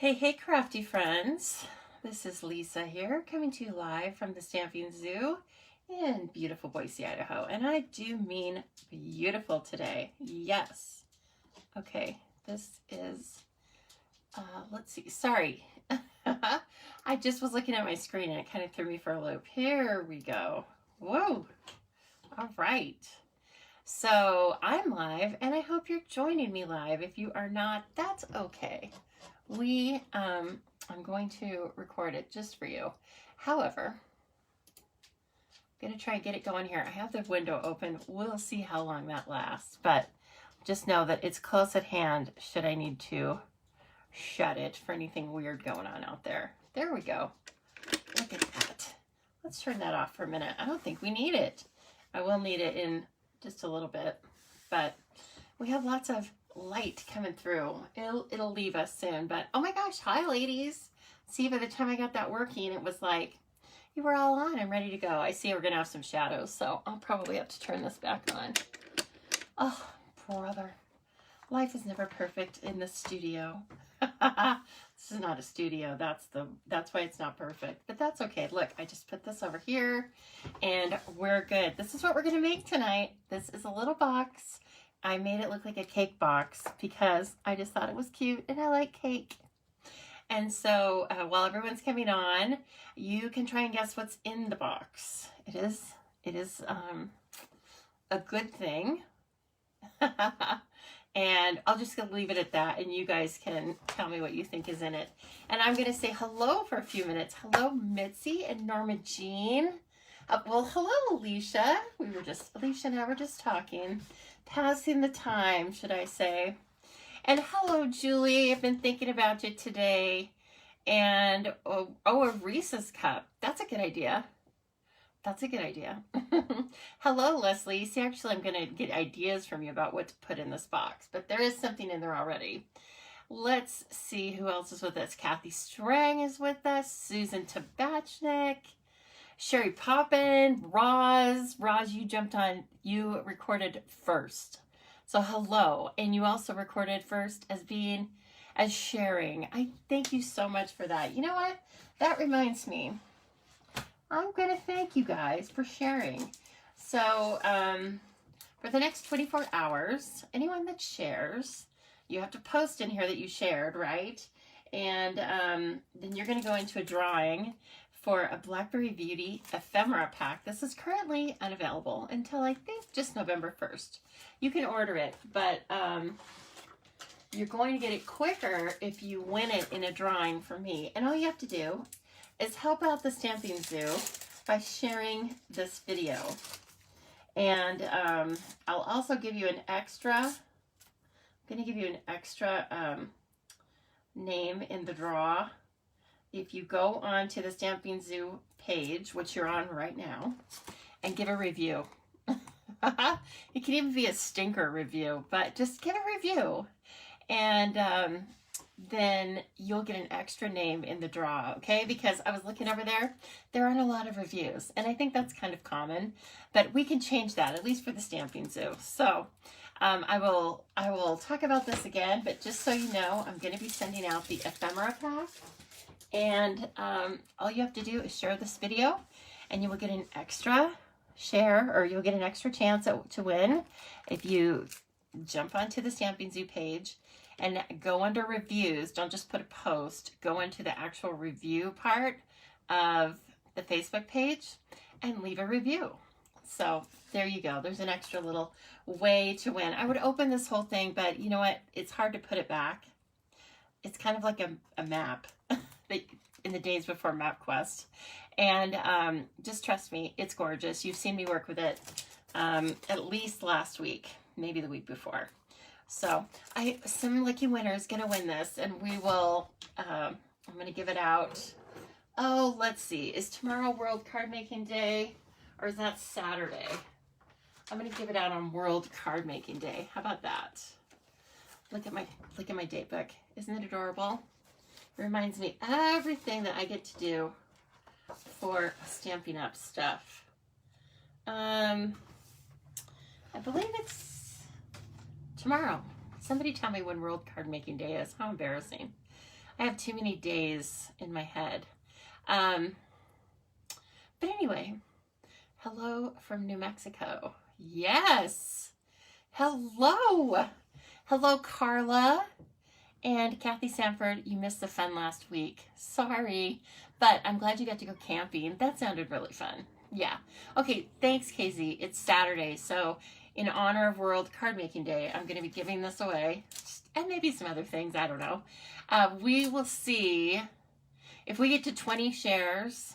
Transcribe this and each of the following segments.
Hey, crafty friends. This is Lisa here, coming to you live from the Stampin' Zoo in beautiful Boise, Idaho. And I do mean beautiful today. Yes. Okay, this is, let's see, sorry. I just was looking at my screen and it kind of threw me for a loop. Here we go. Whoa. All right. So I'm live and I hope you're joining me live. If you are not, that's okay. I'm going to record it just for you. However, I'm going to try and get it going here. I have the window open. We'll see how long that lasts, but just know that it's close at hand should I need to shut it for anything weird going on out there. There we go. Look at that. Let's turn that off for a minute. I don't think we need it. I will need it in just a little bit, but we have lots of light coming through. It'll leave us soon, but oh my gosh, hi ladies. See, by the time I got that working, it was like you were all on and ready to go. I see we're gonna have some shadows, so I'll probably have to turn this back on. Oh brother, life is never perfect in the studio. This is not a studio. That's why it's not perfect, but that's okay. Look, I just put this over here and we're good. This is what we're gonna make tonight. This is a little box. I made it look like a cake box because I just thought it was cute and I like cake. And so while everyone's coming on, you can try and guess what's in the box. It is a good thing. And I'll just leave it at that and you guys can tell me what you think is in it. And I'm gonna say hello for a few minutes. Hello, Mitzi and Norma Jean. Well, hello, Alicia. Alicia and I were just talking. Passing the time, should I say. And hello, Julie. I've been thinking about you today. And, a Reese's cup. That's a good idea. That's a good idea. Hello, Leslie. See, actually, I'm going to get ideas from you about what to put in this box. But there is something in there already. Let's see who else is with us. Kathy Strang is with us. Susan Tabachnik. Sherry Poppin, Roz, you jumped on, you recorded first. So hello, and you also recorded first as sharing. I thank you so much for that. You know what? That reminds me. I'm gonna thank you guys for sharing. So for the next 24 hours, anyone that shares, you have to post in here that you shared, right? And then you're gonna go into a drawing for a Blackberry Beauty ephemera pack. This is currently unavailable until I think just November 1st. You can order it, but you're going to get it quicker if you win it in a drawing for me. And all you have to do is help out the Stampin' Zoo by sharing this video. And I'll also give you an extra, I'm gonna give you an extra name in the draw. If you go on to the Stampin' Zoo page, which you're on right now, and give a review. It can even be a stinker review, but just give a review. And then you'll get an extra name in the draw, okay? Because I was looking over there aren't a lot of reviews. And I think that's kind of common, but we can change that, at least for the Stampin' Zoo. So I will talk about this again, but just so you know, I'm gonna be sending out the ephemera pack. And all you have to do is share this video and you will get an extra share, or you'll get an extra chance to win if you jump onto the Stampin' Zoo page and go under reviews. Don't just put a post, go into the actual review part of the Facebook page and leave a review. So there you go. There's an extra little way to win. I would open this whole thing, but you know what? It's hard to put it back. It's kind of like a map. In the days before MapQuest, and just trust me, it's gorgeous. You've seen me work with it at least last week, maybe the week before. So some lucky winner is gonna win this, and we will. I'm gonna give it out. Oh, let's see. Is tomorrow World Card Making Day, or is that Saturday? I'm gonna give it out on World Card Making Day. How about that? Look at my date book. Isn't it adorable? Reminds me everything that I get to do for Stampin' Up stuff. I believe it's tomorrow. Somebody tell me when World Card Making Day is. How embarrassing. I have too many days in my head. But anyway, hello from New Mexico. Yes. Hello. Hello, Carla and Kathy Sanford. You missed the fun last week. Sorry, but I'm glad you got to go camping. That sounded really fun. Yeah. Okay, thanks, KZ. It's Saturday, so in honor of World Card Making Day, I'm going to be giving this away, and maybe some other things, I don't know. We will see if we get to 20 shares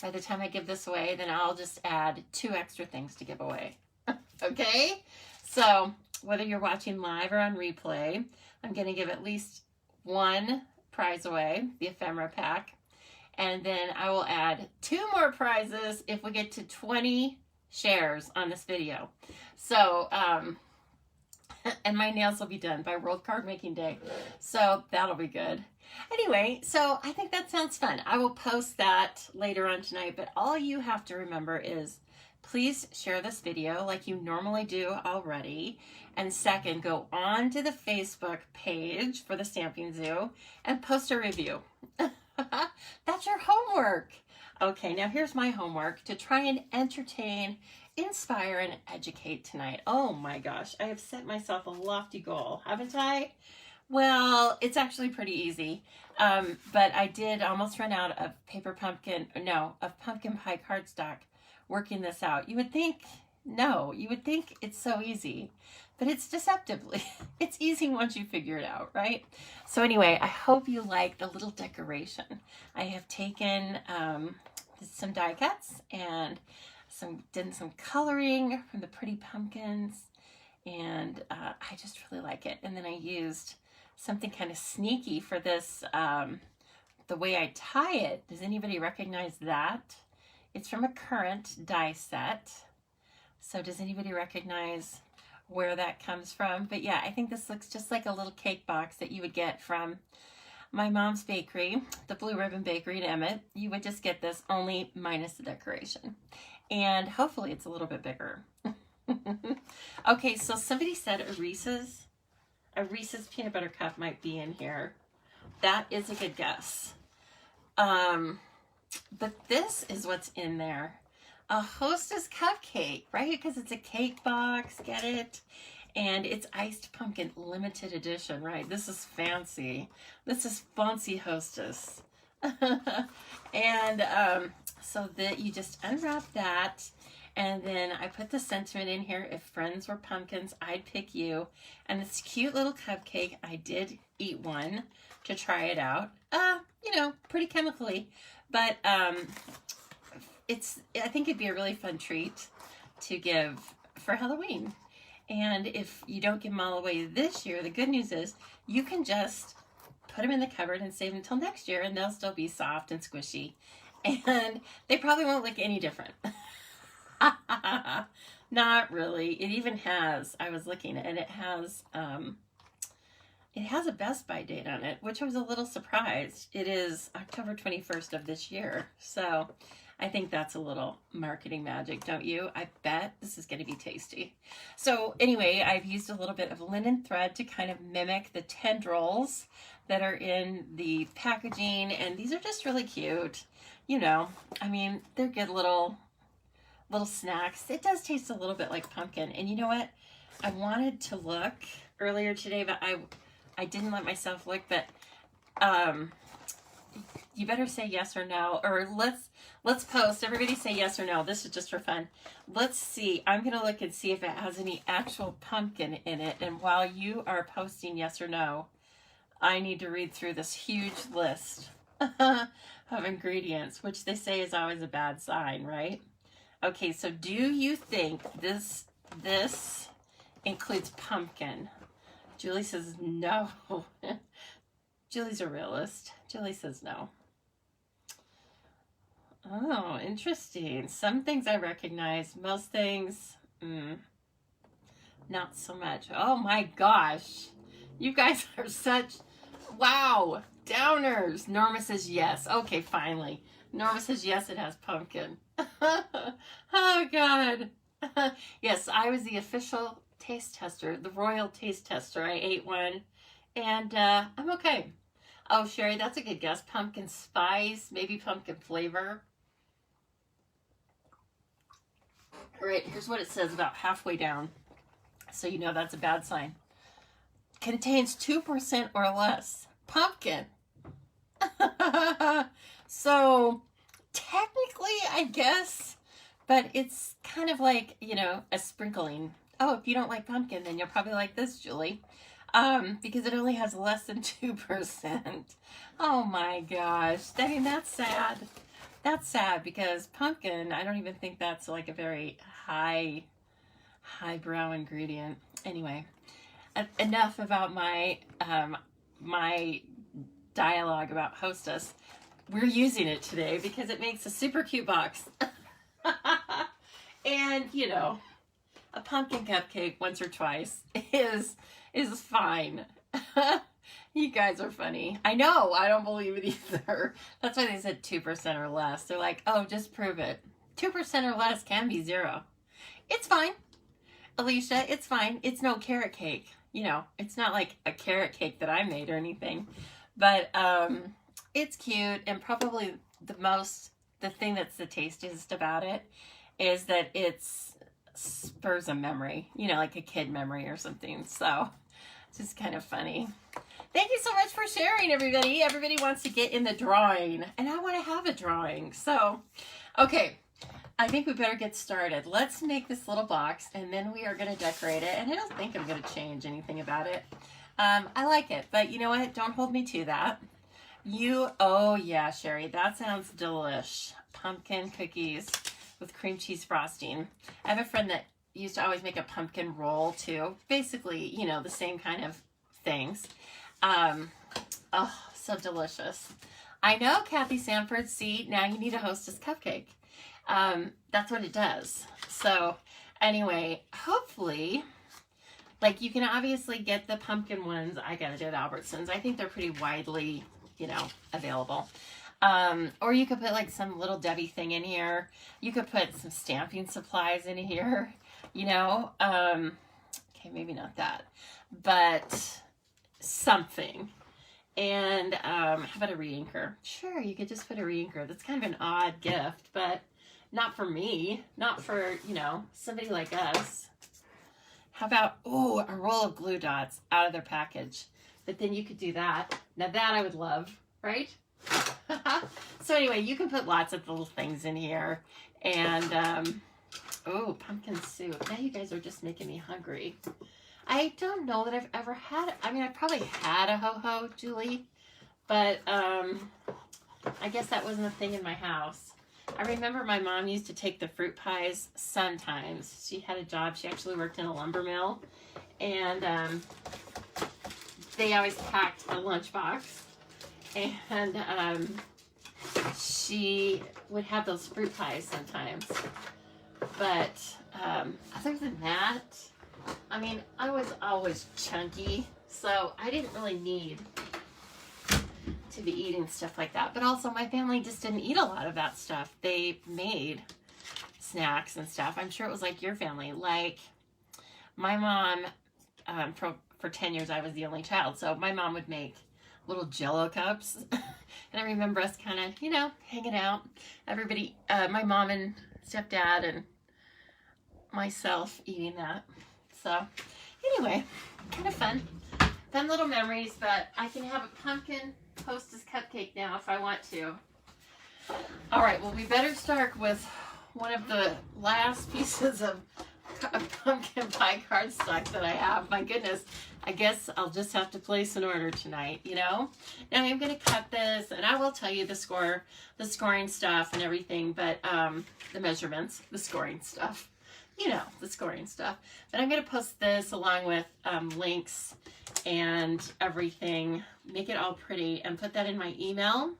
by the time I give this away, then I'll just add 2 extra things to give away. Okay? So whether you're watching live or on replay, I'm going to give at least 1 prize away, the ephemera pack. And then I will add 2 more prizes if we get to 20 shares on this video. So, and my nails will be done by World Card Making Day. So that'll be good. Anyway, so I think that sounds fun. I will post that later on tonight, but all you have to remember is please share this video like you normally do already. And second, go on to the Facebook page for the Stamping Zoo and post a review. That's your homework. Okay, now here's my homework: to try and entertain, inspire, and educate tonight. Oh my gosh, I have set myself a lofty goal, haven't I? Well, it's actually pretty easy, but I did almost run out of of pumpkin pie cardstock working this out. You would think, no, you would think it's so easy, but it's deceptively, it's easy once you figure it out, right? So anyway, I hope you like the little decoration. I have taken some die cuts and done some coloring from the pretty pumpkins, and I just really like it. And then I used something kind of sneaky for this, the way I tie it. Does anybody recognize that? It's from a current die set. So does anybody recognize where that comes from? But yeah, I think this looks just like a little cake box that you would get from my mom's bakery, the Blue Ribbon Bakery in Emmett. You would just get this, only minus the decoration. And hopefully it's a little bit bigger. Okay, so somebody said a Reese's peanut butter cup might be in here. That is a good guess. But this is what's in there. A Hostess cupcake, right? Because it's a cake box, get it? And it's iced pumpkin limited edition, right? This is fancy. This is fancy Hostess. And so that you just unwrap that, and then I put the sentiment in here: if friends were pumpkins, I'd pick you. And this cute little cupcake, I did eat one to try it out. You know, pretty chemically, but I think it'd be a really fun treat to give for Halloween. And if you don't give them all away this year, the good news is you can just put them in the cupboard and save them until next year, and they'll still be soft and squishy. And they probably won't look any different. Not really. It even has, I was looking, and it has a Best By date on it, which I was a little surprised. It is October 21st of this year. So I think that's a little marketing magic, don't you? I bet this is going to be tasty. So anyway, I've used a little bit of linen thread to kind of mimic the tendrils that are in the packaging. And these are just really cute. You know, I mean, they're good little snacks. It does taste a little bit like pumpkin. And you know what? I wanted to look earlier today, but I didn't let myself look. But you better say yes or no, or let's post. Everybody say yes or no. This is just for fun. Let's see. I'm gonna look and see if it has any actual pumpkin in it. And while you are posting yes or no, I need to read through this huge list of ingredients, which they say is always a bad sign, right? Okay, so do you think this includes pumpkin? Julie says no. Julie's a realist. Julie says no. Oh, interesting. Some things I recognize. Most things, not so much. Oh my gosh. You guys are such, wow, downers. Norma says yes. Okay, finally. Norma says yes, it has pumpkin. Oh God. Yes, I was the official taste tester, the royal taste tester. I ate one, and I'm okay. Oh, Sherry, that's a good guess. Pumpkin spice, maybe pumpkin flavor. All right, here's what it says about halfway down. So you know that's a bad sign. Contains 2% or less pumpkin. So technically, I guess, but it's kind of like, you know, a sprinkling. Oh, if you don't like pumpkin, then you'll probably like this, Julie. Because it only has less than 2%. Oh my gosh. I mean, that's sad. That's sad because pumpkin, I don't even think that's like a very highbrow ingredient. Anyway, enough about my my dialogue about Hostess. We're using it today because it makes a super cute box. And, you know, a pumpkin cupcake once or twice is fine. You guys are funny. I know, I don't believe it either. That's why they said 2% or less. They're like, oh, just prove it. 2% or less can be 0. It's fine. Alicia, it's fine. It's no carrot cake. You know, it's not like a carrot cake that I made or anything. But it's cute, and probably the thing that's the tastiest about it is that it spurs a memory, you know, like a kid memory or something. So it's just kind of funny. Thank you so much for sharing, everybody. Everybody wants to get in the drawing, and I want to have a drawing. So, okay, I think we better get started. Let's make this little box, and then we are going to decorate it. And I don't think I'm going to change anything about it. I like it, but you know what? Don't hold me to that. Oh yeah, Sherry, that sounds delish. Pumpkin cookies with cream cheese frosting. I have a friend that used to always make a pumpkin roll too. Basically, you know, the same kind of things. Oh, so delicious. I know, Kathy Sanford. See, now you need a Hostess cupcake. That's what it does. So anyway, hopefully, like, you can obviously get the pumpkin ones. I got it at Albertsons. I think they're pretty widely, you know, available. Or you could put like some little Debbie thing in here. You could put some stamping supplies in here, you know. Okay, maybe not that, but something. And how about a re-inker? Sure, you could just put a re-inker. That's kind of an odd gift, but not for me. Not for, you know, somebody like us. How about, oh, a roll of glue dots out of their package? But then you could do that. Now that I would love, right? So anyway, you can put lots of little things in here. And, oh, pumpkin soup. Now you guys are just making me hungry. I don't know that I've ever had, I mean, I probably had a ho-ho, Julie, but I guess that wasn't a thing in my house. I remember my mom used to take the fruit pies sometimes. She had a job. She actually worked in a lumber mill. And they always packed a lunchbox. And she would have those fruit pies sometimes. But other than that, I mean, I was always chunky, so I didn't really need to be eating stuff like that. But also, my family just didn't eat a lot of that stuff. They made snacks and stuff. I'm sure it was like your family. Like, my mom, for 10 years, I was the only child, so my mom would make little Jell-O cups. And I remember us kind of, you know, hanging out. Everybody, my mom and stepdad and myself eating that. So anyway, kind of fun little memories, but I can have a pumpkin Hostess cupcake now if I want to. All right, well, we better start with one of the last pieces of pumpkin pie cardstock that I have. My goodness, I guess I'll just have to place an order tonight, you know? Now I'm going to cut this, and I will tell you the scoring stuff and everything, but the measurements, the scoring stuff. You know, the scoring stuff. But I'm going to post this along with links and everything. Make it all pretty and put that in my email.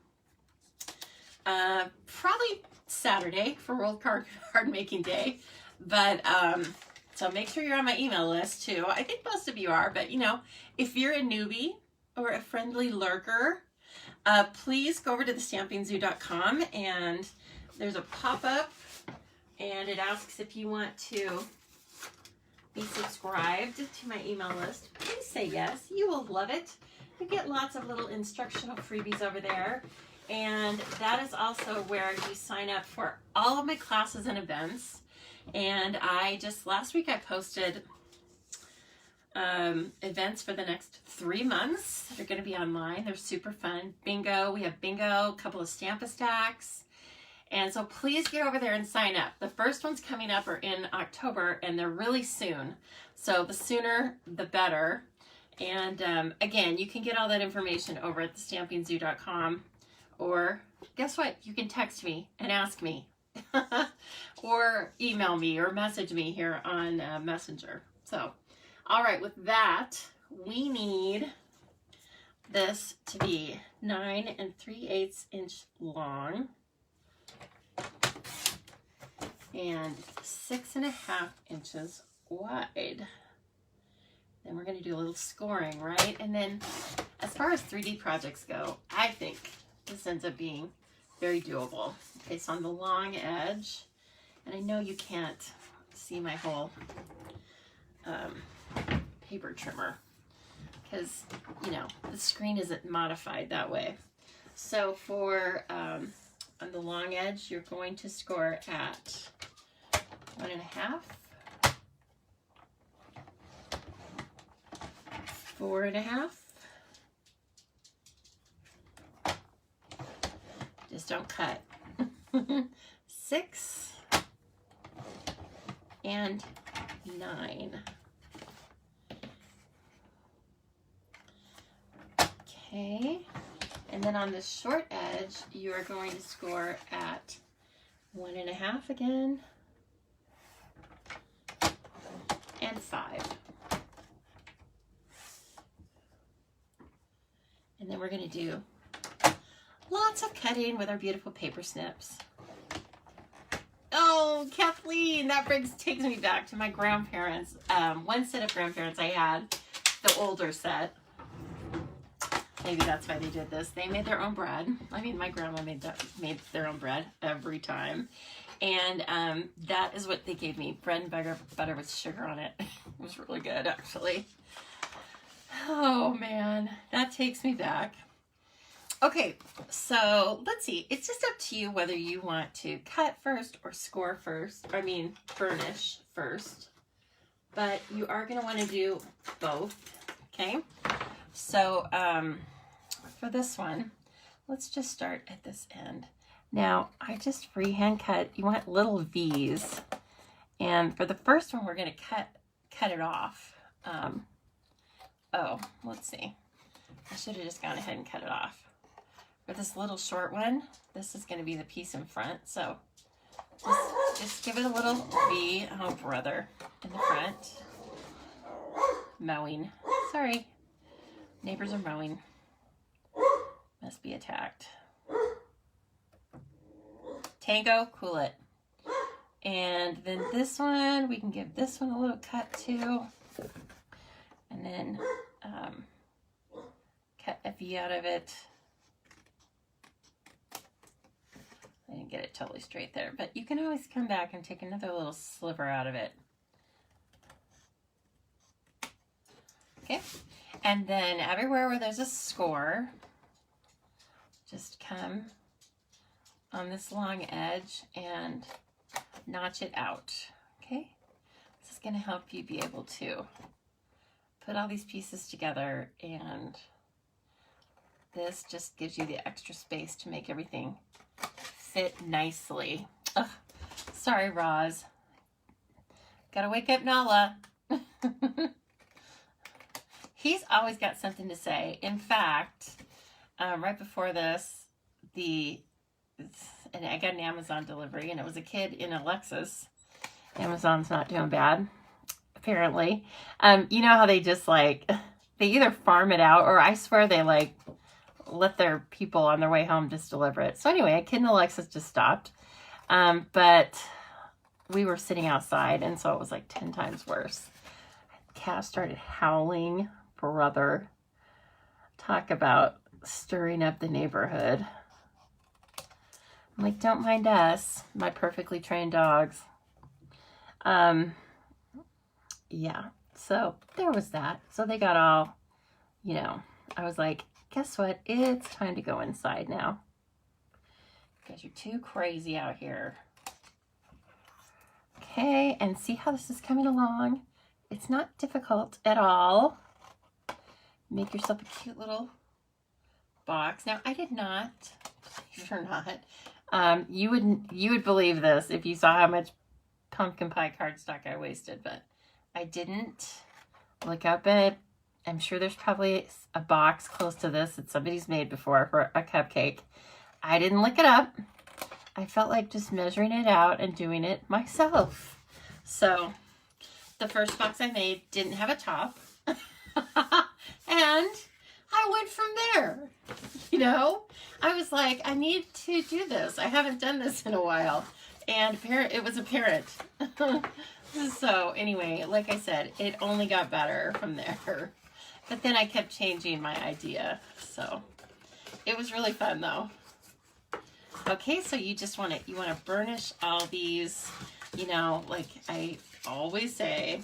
Probably Saturday for World Card Making Day. But, so make sure you're on my email list too. I think most of you are, but you know, if you're a newbie or a friendly lurker, please go over to thestampingzoo.com and there's a pop-up. And it asks if you want to be subscribed to my email list. Please say yes. You will love it. you get lots of little instructional freebies over there. And that is also where you sign up for all of my classes and events. And last week I posted events for the next 3 months. They're going to be online. They're super fun. Bingo. We have bingo, a couple of Stampin' stacks. And so please get over there and sign up. The first ones coming up are in October, and they're really soon. So the sooner, the better. And again, you can get all that information over at thestampingzoo.com. Or guess what? You can text me and ask me. Or email me or message me here on Messenger. So, all right, with that, we need this to be 9 3/8 inch long and 6.5 inches wide. Then we're going to do a little scoring, right? And then as far as 3D projects go, I think this ends up being very doable. Okay, so on the long edge, and I know you can't see my whole paper trimmer because, you know, the screen isn't modified that way. So for on the long edge, you're going to score at 1.5, 4.5. Just don't cut. 6 and 9. Okay, and then on the short edge, you are going to score at 1.5 again, and 5. And then we're going to do lots of cutting with our beautiful paper snips. Oh, Kathleen, that takes me back to my grandparents. One set of grandparents I had, the older set. Maybe that's why they did this. They made their own bread. I mean, my grandma made their own bread every time. And that is what they gave me. Bread and butter with sugar on it. It was really good, actually. Oh, man. That takes me back. Okay, so let's see. It's just up to you whether you want to cut first or score first. I mean, burnish first. But you are going to want to do both, okay? So for this one, let's just start at this end. Now, I just freehand cut. You want little V's. And for the first one, we're going to cut it off. Oh, let's see. I should have just gone ahead and cut it off. For this little short one, this is going to be the piece in front. So just give it a little V. Oh, brother. In the front. Mowing. Sorry. Neighbors are mowing. Must be attacked. Tango, cool it. And then this one, we can give this one a little cut too. And then cut a V out of it. I didn't get it totally straight there, but you can always come back and take another little sliver out of it. Okay, and then everywhere where there's a score, just come on this long edge and notch it out, okay? This is gonna help you be able to put all these pieces together, and this just gives you the extra space to make everything fit nicely. Ugh, sorry, Roz. Gotta wake up Nala. He's always got something to say. In fact, right before this, and I got an Amazon delivery, and it was a kid in a Lexus. Amazon's not doing bad, apparently. You know how they just like, they either farm it out, or I swear they like let their people on their way home just deliver it. So anyway, a kid in a Lexus just stopped. But we were sitting outside, and so it was like 10 times worse. Cat started howling. Brother. Talk about stirring up the neighborhood. I'm like, don't mind us, my perfectly trained dogs. Yeah, so there was that. So they got all, you know, I was like, guess what? It's time to go inside now. You guys are too crazy out here. Okay, and see how this is coming along? It's not difficult at all. Make yourself a cute little box. Now, I did not, believe it or not, you would believe this if you saw how much pumpkin pie cardstock I wasted, but I didn't look up it. I'm sure there's probably a box close to this that somebody's made before for a cupcake. I didn't look it up. I felt like just measuring it out and doing it myself. So the first box I made didn't have a top. And I went from there. You know, I was like, I need to do this. I haven't done this in a while. And it was apparent. So anyway, like I said, it only got better from there. But then I kept changing my idea. So it was really fun though. Okay, so you just want to burnish all these, you know, like I always say,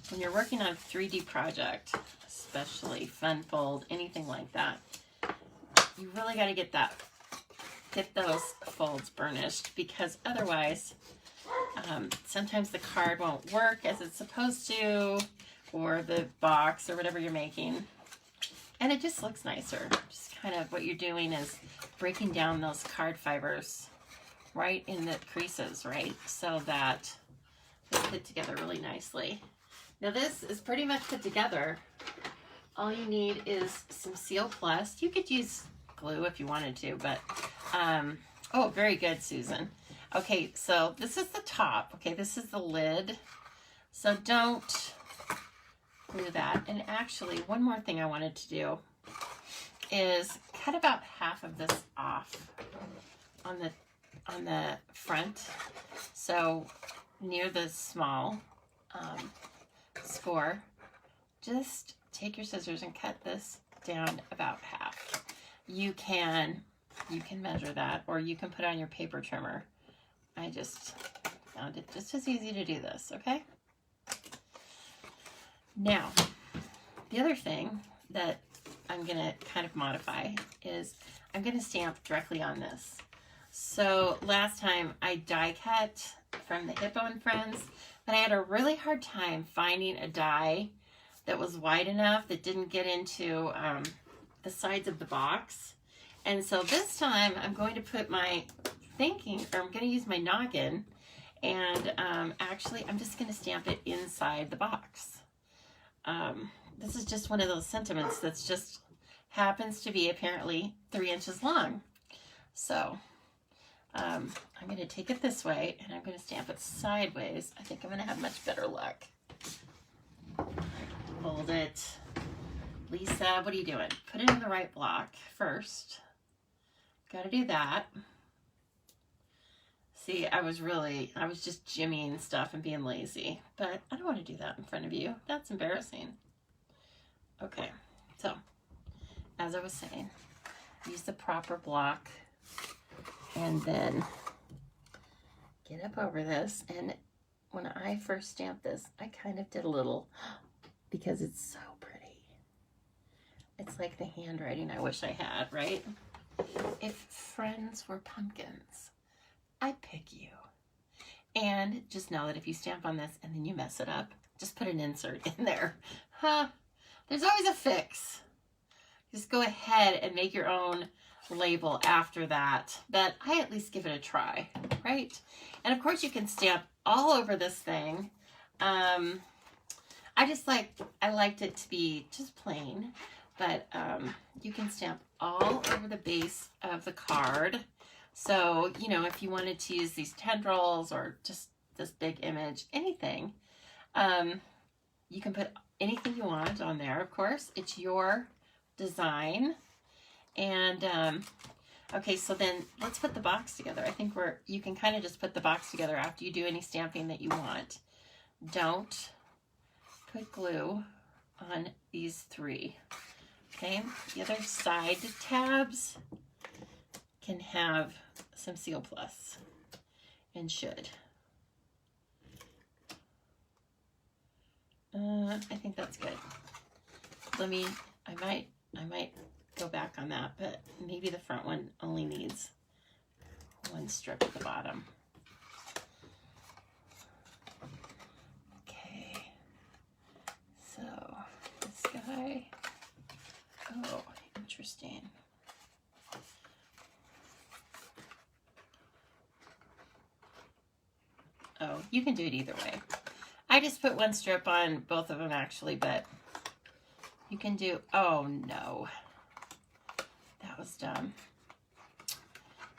when you're working on a 3D project, especially fun fold, anything like that, you really got to get those folds burnished, because otherwise sometimes the card won't work as it's supposed to, or the box or whatever you're making, and it just looks nicer. Just kind of what you're doing is breaking down those card fibers right in the creases, right, so that they fit together really nicely. Now this is pretty much put together. All you need is some Seal Plus. You could use glue if you wanted to, but oh, very good, Susan. Okay, so this is the top. Okay, this is the lid. So don't glue that. And actually, one more thing I wanted to do is cut about half of this off on the front. So near the small score, just take your scissors and cut this down about half. You can measure that, or you can put on your paper trimmer. I just found it just as easy to do this, okay? Now, the other thing that I'm gonna kind of modify is I'm gonna stamp directly on this. So last time I die cut from the Hippo and Friends, but I had a really hard time finding a die that was wide enough that didn't get into the sides of the box. And so this time I'm going to put my I'm going to use my noggin, and actually I'm just going to stamp it inside the box. This is just one of those sentiments that's just happens to be apparently 3 inches long. So I'm going to take it this way, and I'm going to stamp it sideways. I think I'm going to have much better luck. Hold it. Lisa, what are you doing? Put it in the right block first. Got to do that. See, I was just jimmying stuff and being lazy, but I don't want to do that in front of you. That's embarrassing. Okay, so as I was saying, use the proper block, and then get up over this. And when I first stamped this, I kind of did a little, because it's so pretty. It's like the handwriting I wish I had, right? If friends were pumpkins, I'd pick you. And just know that if you stamp on this and then you mess it up, just put an insert in there. There's always a fix. Just go ahead and make your own label after that. But I at least give it a try, right? And of course you can stamp all over this thing. I liked it to be just plain, but you can stamp all over the base of the card. So, you know, if you wanted to use these tendrils or just this big image, anything, you can put anything you want on there, of course. It's your design. And, okay, so then let's put the box together. I think you can kind of just put the box together after you do any stamping that you want. Don't put glue on these 3. Okay, the other side tabs can have some Seal Plus, and should. I think that's good. I might I might go back on that, but maybe the front one only needs one strip at the bottom. Okay, so this guy, oh, interesting. Oh, you can do it either way. I just put one strip on both of them actually, but you can do, oh no, that was dumb.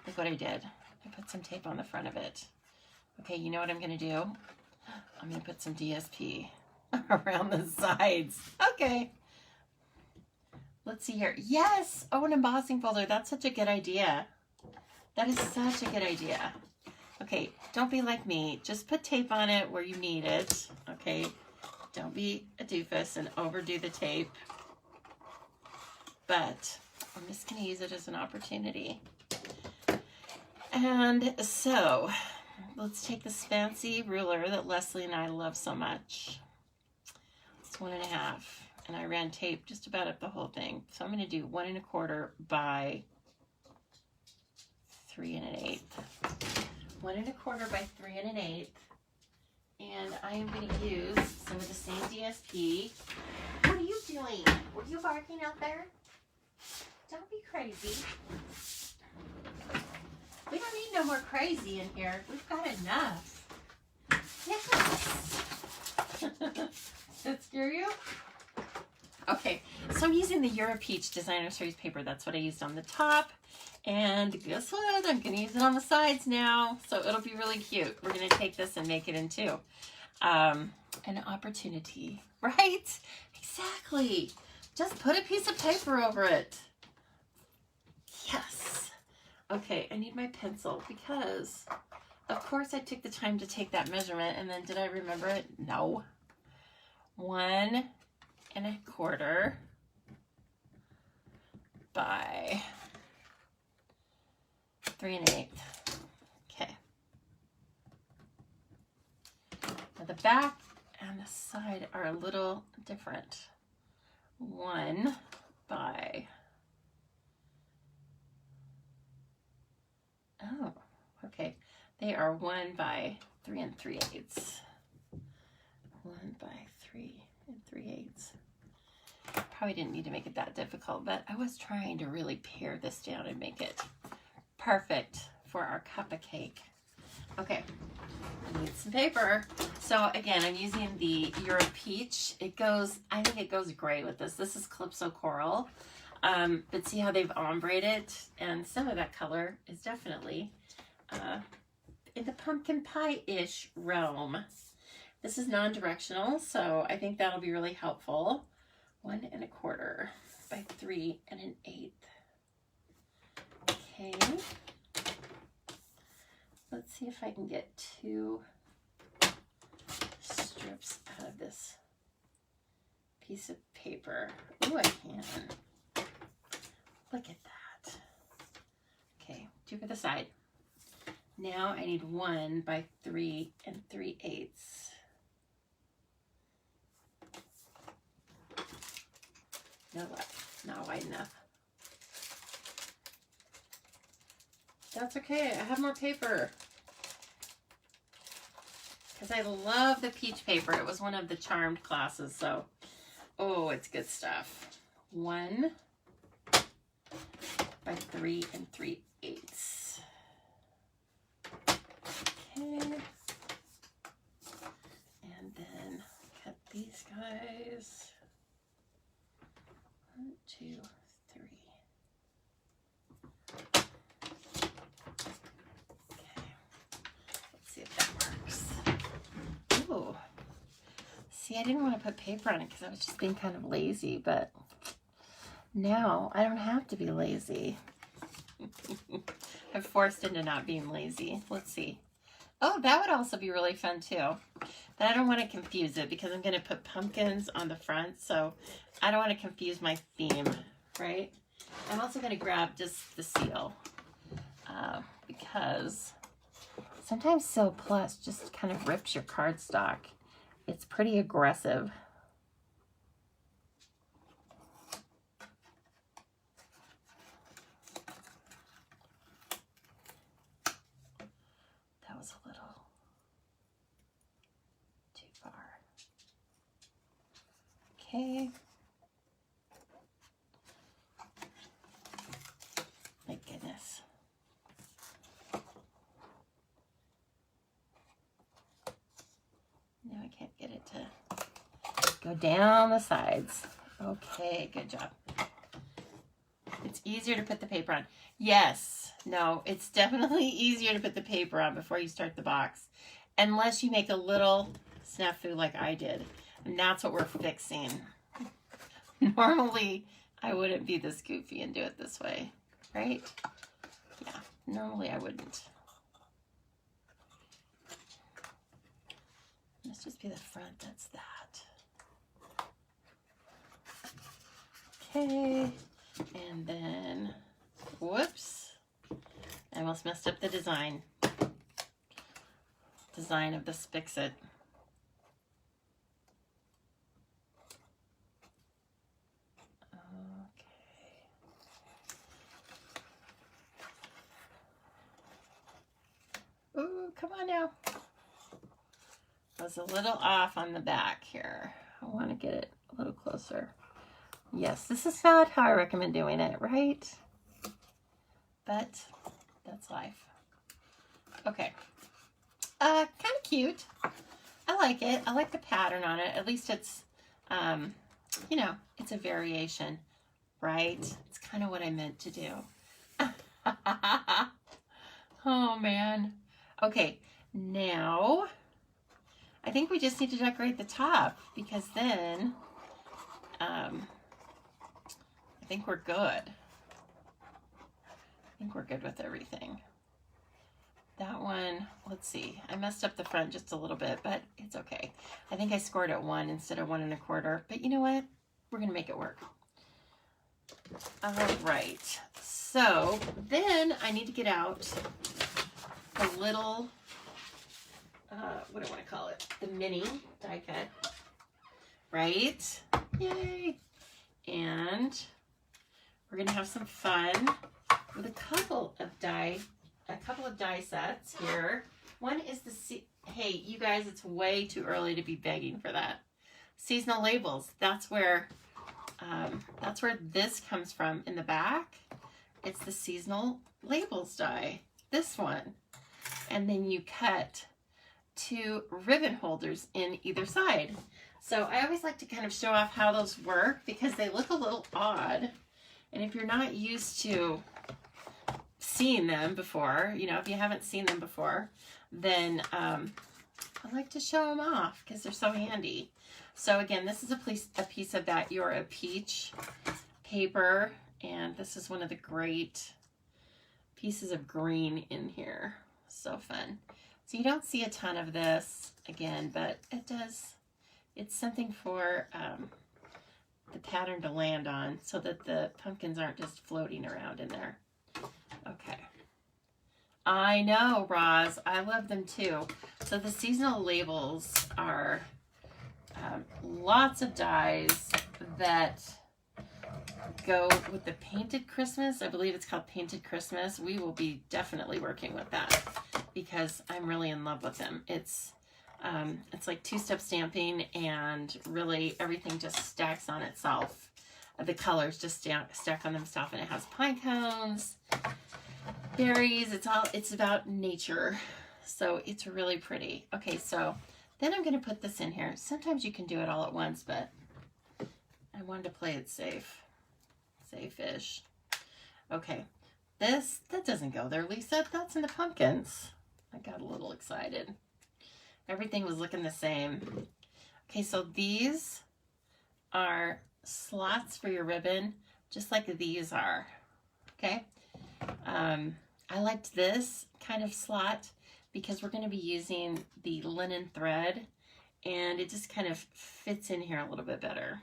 Look what I did. I put some tape on the front of it. Okay, you know what I'm gonna do? I'm gonna put some DSP around the sides. Okay. Let's see here. Yes! Oh, an embossing folder. That's such a good idea. That is such a good idea. Okay, don't be like me. Just put tape on it where you need it. Okay, don't be a doofus and overdo the tape. But I'm just going to use it as an opportunity. And so let's take this fancy ruler that Leslie and I love so much. It's 1.5, and I ran tape just about up the whole thing. So I'm going to do 1 1/4 by 3 1/8. 1 1/4 by 3 1/8. And I am going to use some of the same DSP. What are you doing? Were you barking out there? Don't be crazy. We don't need no more crazy in here. We've got enough. Yes. Does that scare you? Okay, so I'm using the Euro Peach Designer Series paper. That's what I used on the top. And guess what? I'm going to use it on the sides now. So it'll be really cute. We're going to take this and make it into an opportunity, right? Exactly. Just put a piece of paper over it. Yes. Okay, I need my pencil because, of course, I took the time to take that measurement. And then did I remember it? No. 1 1/4 by 3 1/8. Okay. Now the back and the side are a little different. 1 by, oh, okay. They are 1 by 3 3/8. 1 by 3 3/8. Probably didn't need to make it that difficult, but I was trying to really pare this down and make it perfect for our cupcake. Okay, I need some paper. So again, I'm using the Euro Peach. It goes, I think it goes great with this. This is Calypso Coral. But see how they've ombreed it? And some of that color is definitely in the pumpkin pie-ish realm. This is non-directional, so I think that'll be really helpful. 1 1/4 by 3 1/8. Okay. Let's see if I can get 2 strips out of this piece of paper. Ooh, I can. Look at that. Okay, 2 for the side. Now I need 1 by 3 3/8. No, not wide enough. That's okay, I have more paper. Because I love the peach paper. It was one of the charmed classes, so, oh, it's good stuff. 1 by 3 3/8. Okay. And then cut these guys. 1 2 3. See if that works. Ooh. See, I didn't want to put paper on it because I was just being kind of lazy, but now I don't have to be lazy. I'm forced into not being lazy. Let's see. Oh, that would also be really fun too. But I don't want to confuse it because I'm going to put pumpkins on the front, so I don't want to confuse my theme, right? I'm also going to grab just the seal because sometimes Seal Plus just kind of rips your cardstock. It's pretty aggressive. Okay. My goodness. Now I can't get it to go down the sides. Okay, good job. It's easier to put the paper on. Yes. No, it's definitely easier to put the paper on before you start the box. Unless you make a little snafu like I did. And that's what we're fixing. Normally, I wouldn't be this goofy and do it this way. Right? Yeah, normally I wouldn't. Let's just be the front, that's that. Okay, and then, whoops, I almost messed up the design of this fix-it. Ooh, come on now. I was a little off on the back here. I want to get it a little closer. Yes, this is not how I recommend doing it, right? But that's life. Okay. Kind of cute. I like it. I like the pattern on it. At least it's, you know, it's a variation, right? It's kind of what I meant to do. Oh, man. Okay, now I think we just need to decorate the top because then I think we're good. I think we're good with everything. That one, let's see. I messed up the front just a little bit, but it's okay. I think I scored at 1 instead of 1 1/4, but you know what? We're gonna make it work. All right, so then I need to get out the little, what do I want to call it? The mini die cut, right? Yay! And we're gonna have some fun with a couple of die sets here. One is the hey, you guys, it's way too early to be begging for that. Seasonal labels. That's where this comes from in the back. It's the seasonal labels die. This one. And then you cut 2 ribbon holders in either side. So I always like to kind of show off how those work because they look a little odd. And if you're not used to seeing them before, you know, if you haven't seen them before, then I like to show them off because they're so handy. So again, this is a piece of that You're a Peach paper, and this is one of the great pieces of green in here. So fun. So you don't see a ton of this again, but it does. It's something for the pattern to land on so that the pumpkins aren't just floating around in there. Okay. I know, Roz. I love them too. So the seasonal labels are lots of dies that go with the Painted Christmas. I believe it's called Painted Christmas. We will be definitely working with that because I'm really in love with them. It's like 2-step stamping, and really everything just stacks on itself. The colors just stack on themselves, and it has pine cones, berries. It's about nature, so it's really pretty. Okay, so then I'm going to put this in here. Sometimes you can do it all at once, but I wanted to play it safe-ish. Okay, that doesn't go there, Lisa. That's in the pumpkins. I got a little excited. Everything was looking the same. Okay, so these are slots for your ribbon, just like these are. Okay, I liked this kind of slot because we're going to be using the linen thread, and it just kind of fits in here a little bit better.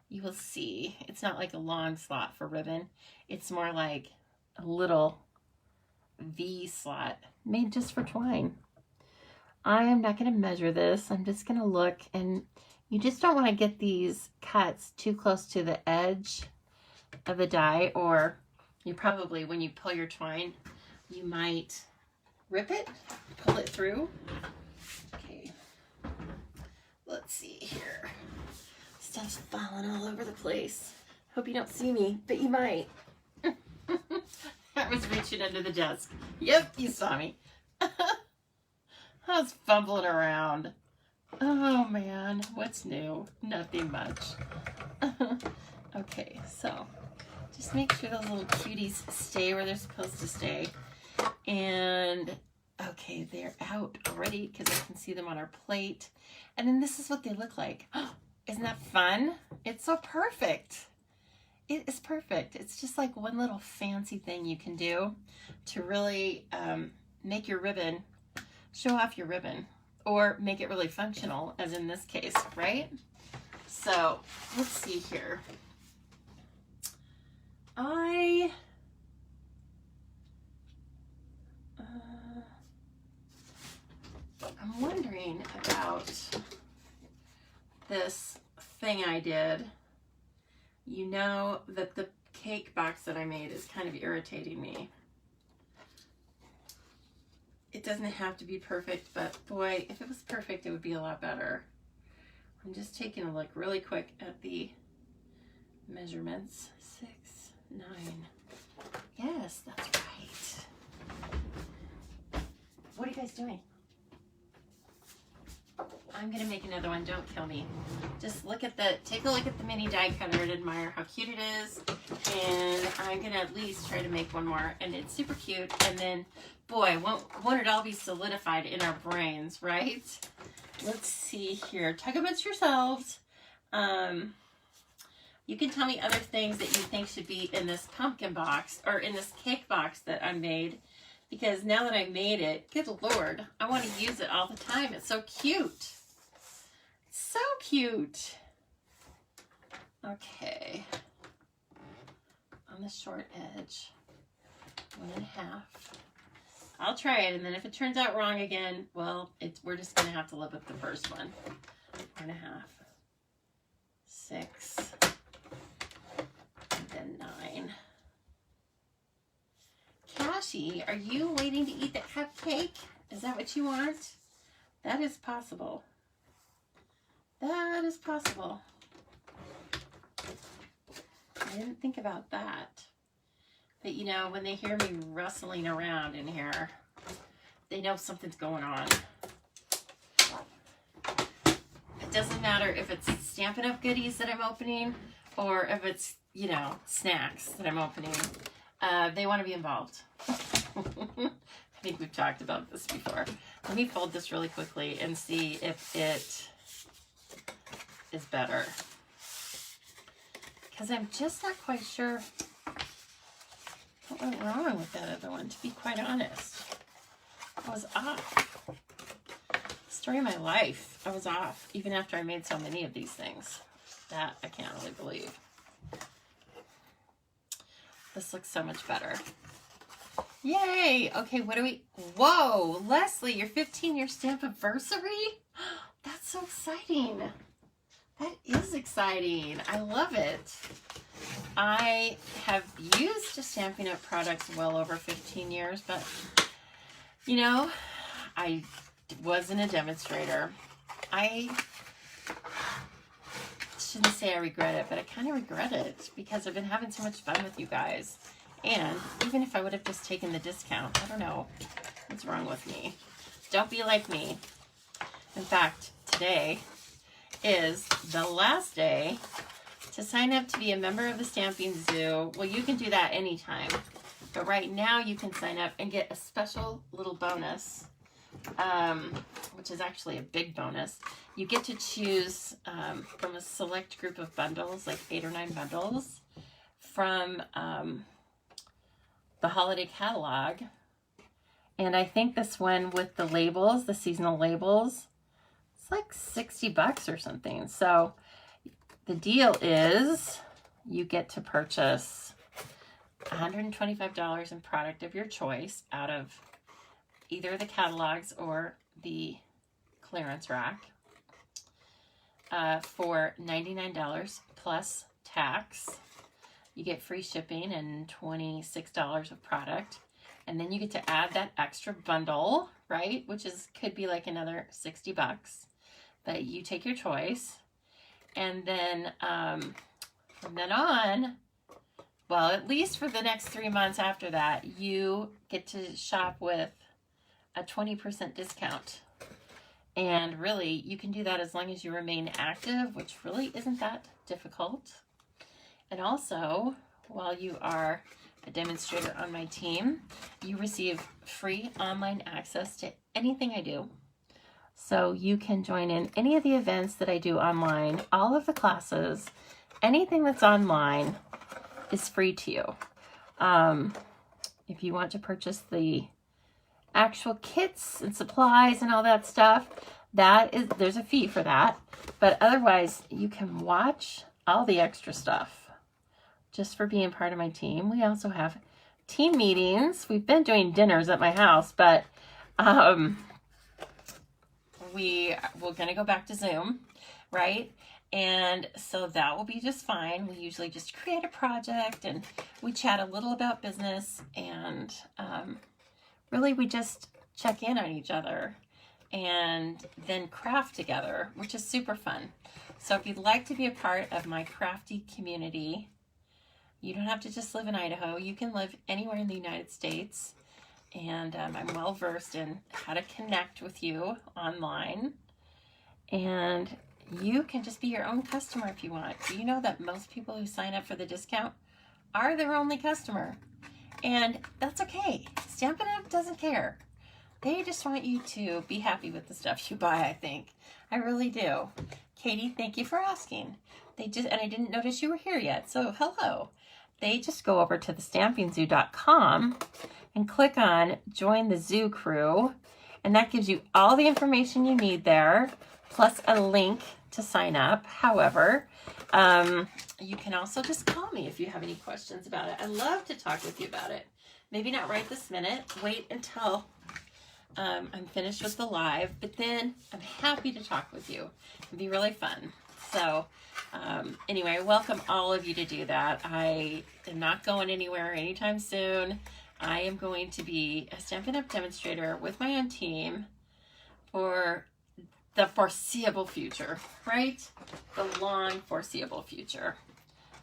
You will see it's not like a long slot for ribbon. It's more like a little V slot made just for twine. I am not going to measure this. I'm just going to look, and you just don't want to get these cuts too close to the edge of the die, or you probably, when you pull your twine, you might rip it, pull it through. Okay, let's see here. Stuff's falling all over the place. Hope you don't see me, but you might. I was reaching under the desk. Yep, you saw me. I was fumbling around. Oh man, what's new? Nothing much. Okay, so just make sure those little cuties stay where they're supposed to stay. And okay, they're out already because I can see them on our plate. And then this is what they look like. Isn't that fun? It's so perfect. It is perfect. It's just like one little fancy thing you can do to really make your ribbon, show off your ribbon, or make it really functional, as in this case, right? So let's see here. I'm wondering about this thing I did. You know that the cake box that I made is kind of irritating me. It doesn't have to be perfect, but boy, if it was perfect, it would be a lot better. I'm just taking a look really quick at the measurements. 6, 9. Yes, that's right. What are you guys doing? I'm gonna make another one. Don't kill me. Just take a look at the mini die cutter and admire how cute it is. And I'm gonna at least try to make one more. And it's super cute. And then, boy, won't it all be solidified in our brains, right? Let's see here. Talk amongst yourselves. You can tell me other things that you think should be in this pumpkin box or in this cake box that I made. Because now that I made it, good Lord, I want to use it all the time. It's so cute. So cute. Okay. On the short edge, 1.5. I'll try it, and then if it turns out wrong again, well, we're just gonna have to live with the first one. 1.5, 6, and then 9. Cassie, are you waiting to eat the cupcake? Is that what you want? That is possible. That is possible. I didn't think about that. But you know, when they hear me rustling around in here, they know something's going on. It doesn't matter if it's Stampin' Up! Goodies that I'm opening or if it's, you know, snacks that I'm opening. They want to be involved. I think we've talked about this before. Let me fold this really quickly and see if it is better. Because I'm just not quite sure what went wrong with that other one, to be quite honest. I was off. Story of my life. I was off, even after I made so many of these things. That I can't really believe. This looks so much better. Yay! Okay, what do we... Whoa! Leslie, your 15-year Stampiversary? That's so exciting. That is exciting. I love it. I have used Stampin' Up! Products well over 15 years, but, you know, I wasn't a demonstrator. I shouldn't say I regret it, but I kind of regret it because I've been having so much fun with you guys. And even if I would have just taken the discount, I don't know what's wrong with me. Don't be like me. In fact, today is the last day to sign up to be a member of the Stamping Zoo. Well, you can do that anytime. But right now you can sign up and get a special little bonus, which is actually a big bonus. You get to choose from a select group of bundles, like 8 or 9 bundles, from the holiday catalog. And I think this one with the labels, the seasonal labels, it's like $60 or something. So the deal is you get to purchase $125 in product of your choice out of either the catalogs or the clearance rack for $99 plus tax. You get free shipping and $26 of product. And then you get to add that extra bundle, right? Which could be like another $60. But you take your choice. And then from then on, well, at least for the next 3 months after that, you get to shop with a 20% discount. And really, you can do that as long as you remain active, which really isn't that difficult. And also, while you are a demonstrator on my team, you receive free online access to anything I do. So you can join in any of the events that I do online, all of the classes, anything that's online is free to you. If you want to purchase the actual kits and supplies and all that stuff, there's a fee for that. But otherwise, you can watch all the extra stuff just for being part of my team. We also have team meetings. We've been doing dinners at my house, but we're going to go back to Zoom, right? And so that will be just fine. We usually just create a project and we chat a little about business, and really we just check in on each other and then craft together, which is super fun. So if you'd like to be a part of my crafty community, you don't have to just live in Idaho. You can live anywhere in the United States. And I'm well versed in how to connect with you online. And you can just be your own customer if you want. Do you know that most people who sign up for the discount are their only customer? And that's okay. Stampin' Up! Doesn't care. They just want you to be happy with the stuff you buy, I think. I really do. Katie, thank you for asking. And I didn't notice you were here yet, so hello. They just go over to the stampinzoo.com and click on Join the Zoo Crew, and that gives you all the information you need there, plus a link to sign up. However, you can also just call me if you have any questions about it. I'd love to talk with you about it. Maybe not right this minute. Wait until I'm finished with the live, but then I'm happy to talk with you. It'd be really fun. So anyway, I welcome all of you to do that. I am not going anywhere anytime soon. I am going to be a Stampin' Up! Demonstrator with my own team for the foreseeable future, right? The long foreseeable future.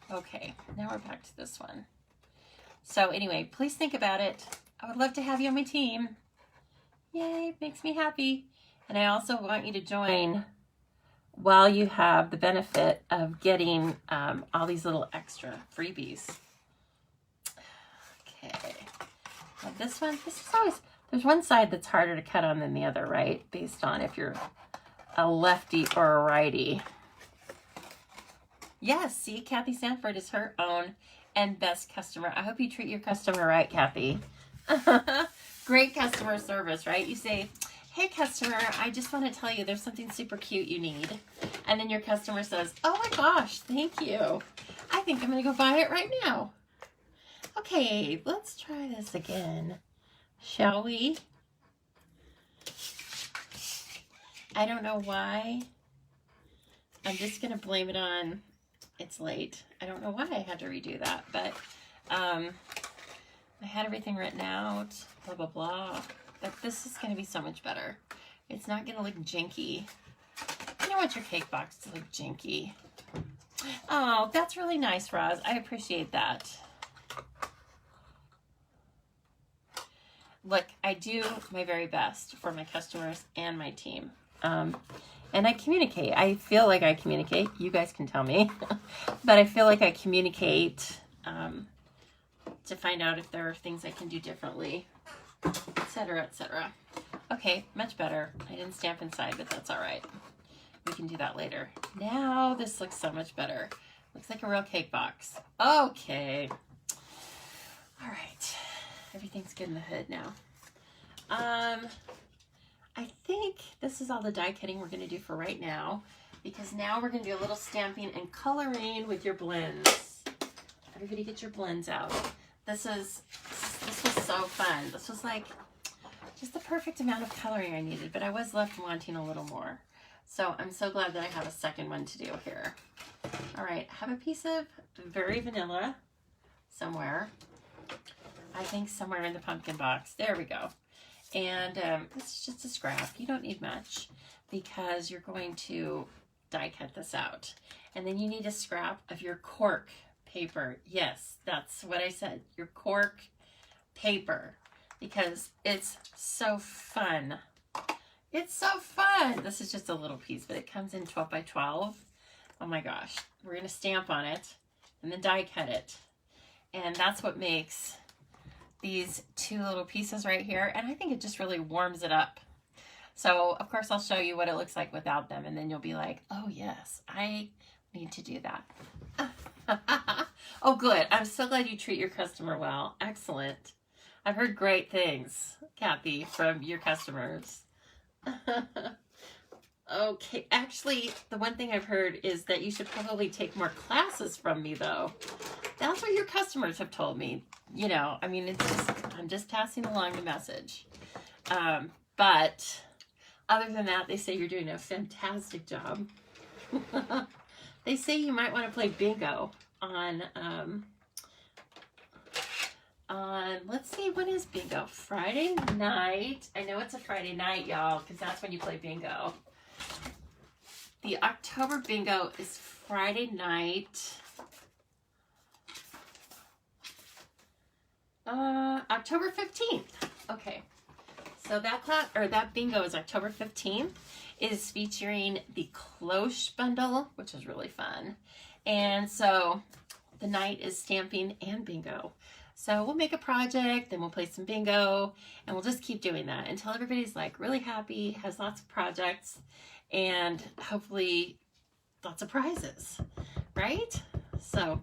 Okay, now we're back to this one. So anyway, please think about it. I would love to have you on my team. Yay, makes me happy. And I also want you to join while you have the benefit of getting all these little extra freebies. Okay. Now this is always, there's one side that's harder to cut on than the other, right? Based on if you're a lefty or a righty. Yes, see, Kathy Sanford is her own and best customer. I hope you treat your customer right, Kathy. Great customer service, right? You say, hey customer, I just want to tell you there's something super cute you need. And then your customer says, oh my gosh, thank you. I think I'm going to go buy it right now. Okay, let's try this again. Shall we? I don't know why. I'm just going to blame it on it's late. I don't know why I had to redo that, but I had everything written out, blah, blah, blah. But this is going to be so much better. It's not going to look janky. You don't want your cake box to look janky. Oh, that's really nice, Roz. I appreciate that. Look, I do my very best for my customers and my team. And I communicate. I feel like I communicate. You guys can tell me. But I feel like I communicate to find out if there are things I can do differently, etc., etc. Okay, much better. I didn't stamp inside, but that's all right. We can do that later. Now this looks so much better. Looks like a real cake box. Okay. All right. Everything's good in the hood now. I think this is all the die cutting we're going to do for right now, because now we're going to do a little stamping and coloring with your blends. Everybody get your blends out. This was so fun. This was like just the perfect amount of coloring I needed, but I was left wanting a little more. So I'm so glad that I have a second one to do here. All right, I have a piece of Very Vanilla somewhere. I think somewhere in the pumpkin box. There we go. And this is just a scrap. You don't need much because you're going to die cut this out. And then you need a scrap of your cork paper. Yes, that's what I said, your cork paper, because it's so fun. It's so fun. This is just a little piece, but it comes in 12 by 12. Oh my gosh. We're going to stamp on it and then die cut it. And that's what makes these two little pieces right here. And I think it just really warms it up. So of course I'll show you what it looks like without them. And then you'll be like, oh yes, I need to do that. Oh good. I'm so glad you treat your customer well. Excellent. I've heard great things, Kathy, from your customers. Okay, actually, the one thing I've heard is that you should probably take more classes from me, though. That's what your customers have told me. You know, I mean, it's just, I'm just passing along the message. But other than that, they say you're doing a fantastic job. They say you might want to play bingo on, let's see, when is bingo? Friday night. I know it's a Friday night, y'all, because that's when you play bingo. The October bingo is Friday night. October 15th. Okay. So that class, or that bingo is October 15th. It is featuring the cloche bundle, which is really fun. And so the night is stamping and bingo. So we'll make a project, then we'll play some bingo, and we'll just keep doing that until everybody's like really happy, has lots of projects, and hopefully lots of prizes, right? So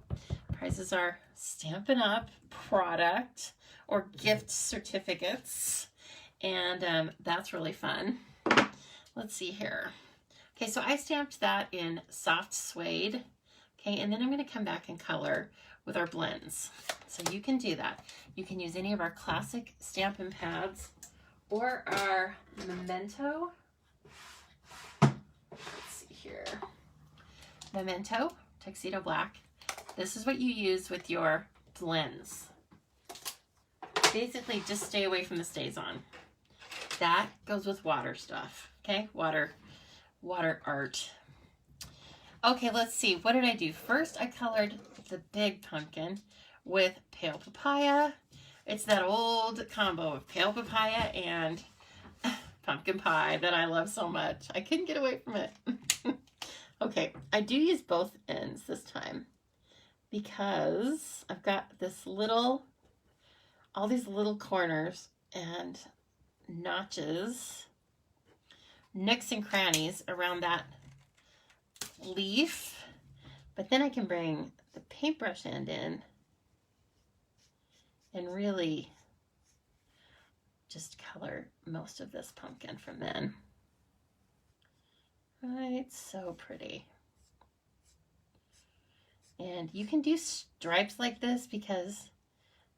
prizes are Stampin' Up! Product or gift certificates, and that's really fun. Let's see here. Okay, so I stamped that in soft suede, okay, and then I'm going to come back and color with our blends. So you can do that. You can use any of our classic Stampin' pads or our Memento. Let's see here. Memento Tuxedo Black. This is what you use with your blends. Basically, just stay away from the stays on. That goes with water stuff, okay? Water art. Okay, let's see. What did I do? First, I colored the big pumpkin with pale papaya. It's that old combo of pale papaya and pumpkin pie that I love so much. I couldn't get away from it. Okay, I do use both ends this time because I've got this little, all these little corners and notches, nooks and crannies around that leaf, but then I can bring the paintbrush end in and really just color most of this pumpkin from then. Right, so pretty. And you can do stripes like this because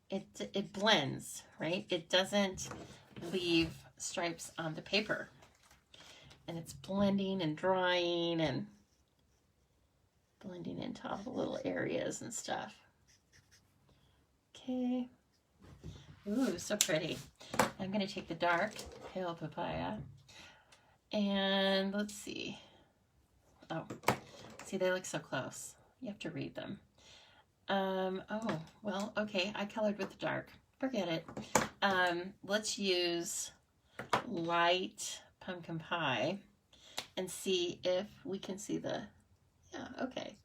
it blends, right? It doesn't leave stripes on the paper. And it's blending and drying and blending into all the little areas and stuff. Okay. Ooh, so pretty. I'm going to take the dark pale papaya and let's see. Oh, see, they look so close. You have to read them. Oh, well, okay. I colored with the dark. Forget it. Let's use light pumpkin pie and see if we can see the, yeah, okay.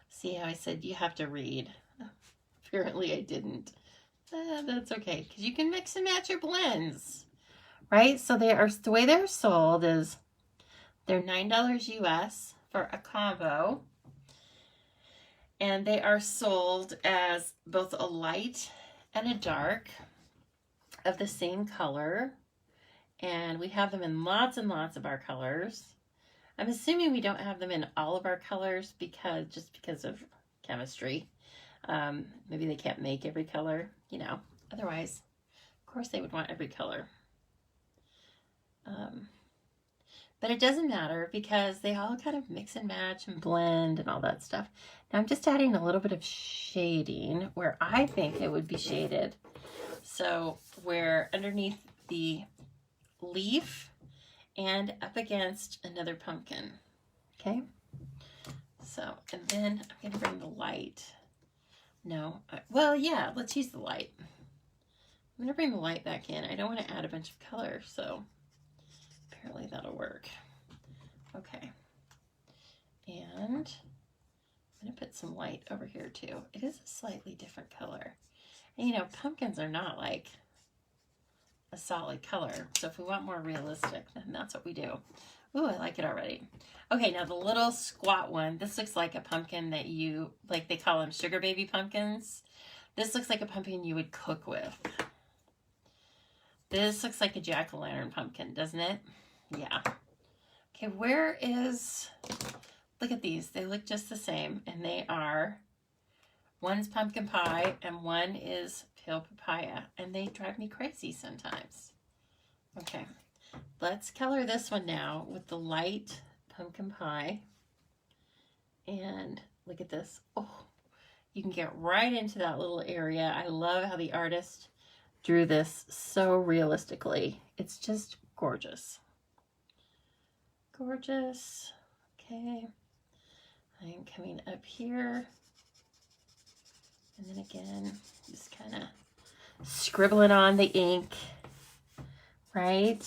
See how I said you have to read? Apparently I didn't. That's okay, because you can mix and match your blends, right? So they are, the way they're sold is they're $9 US for a combo. And they are sold as both a light and a dark of the same color. And we have them in lots and lots of our colors. I'm assuming we don't have them in all of our colors just because of chemistry. Maybe they can't make every color, you know. Otherwise, of course, they would want every color. But it doesn't matter because they all kind of mix and match and blend and all that stuff. Now I'm just adding a little bit of shading where I think it would be shaded. So where underneath the leaf and up against another pumpkin. Okay. So, and then I'm going to bring the light. No, well, yeah, let's use the light. I'm going to bring the light back in. I don't want to add a bunch of color, so apparently that'll work. Okay. And I'm going to put some light over here too. It is a slightly different color. And you know, pumpkins are not like a solid color. So if we want more realistic, then that's what we do. Ooh, I like it already. Okay, now the little squat one. This looks like a pumpkin that you, like they call them sugar baby pumpkins. This looks like a pumpkin you would cook with. This looks like a jack-o'-lantern pumpkin, doesn't it? Yeah. Okay, where is, look at these. They look just the same, and they are, one's pumpkin pie and one is pale papaya, and they drive me crazy sometimes. Okay, let's color this one now with the light pumpkin pie. And look at this. Oh, you can get right into that little area. I love how the artist drew this so realistically. It's just gorgeous. Gorgeous. Okay. I'm coming up here. And then again, just kind of scribbling on the ink, right?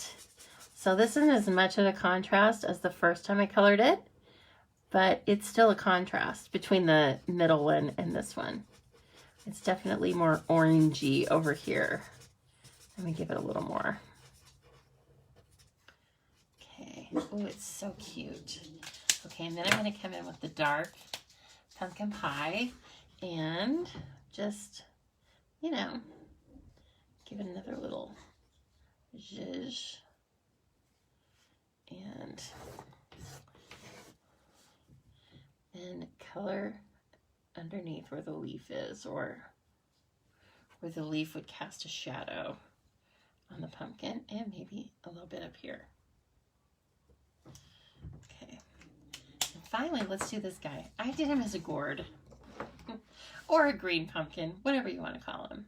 So this isn't as much of a contrast as the first time I colored it, but it's still a contrast between the middle one and this one. It's definitely more orangey over here. Let me give it a little more. Okay. Oh, it's so cute. Okay, and then I'm going to come in with the dark pumpkin pie and just, you know, give it another little zhuzh. And then color underneath where the leaf is, or where the leaf would cast a shadow on the pumpkin, and maybe a little bit up here. Okay. And finally, let's do this guy. I did him as a gourd or a green pumpkin, whatever you want to call him.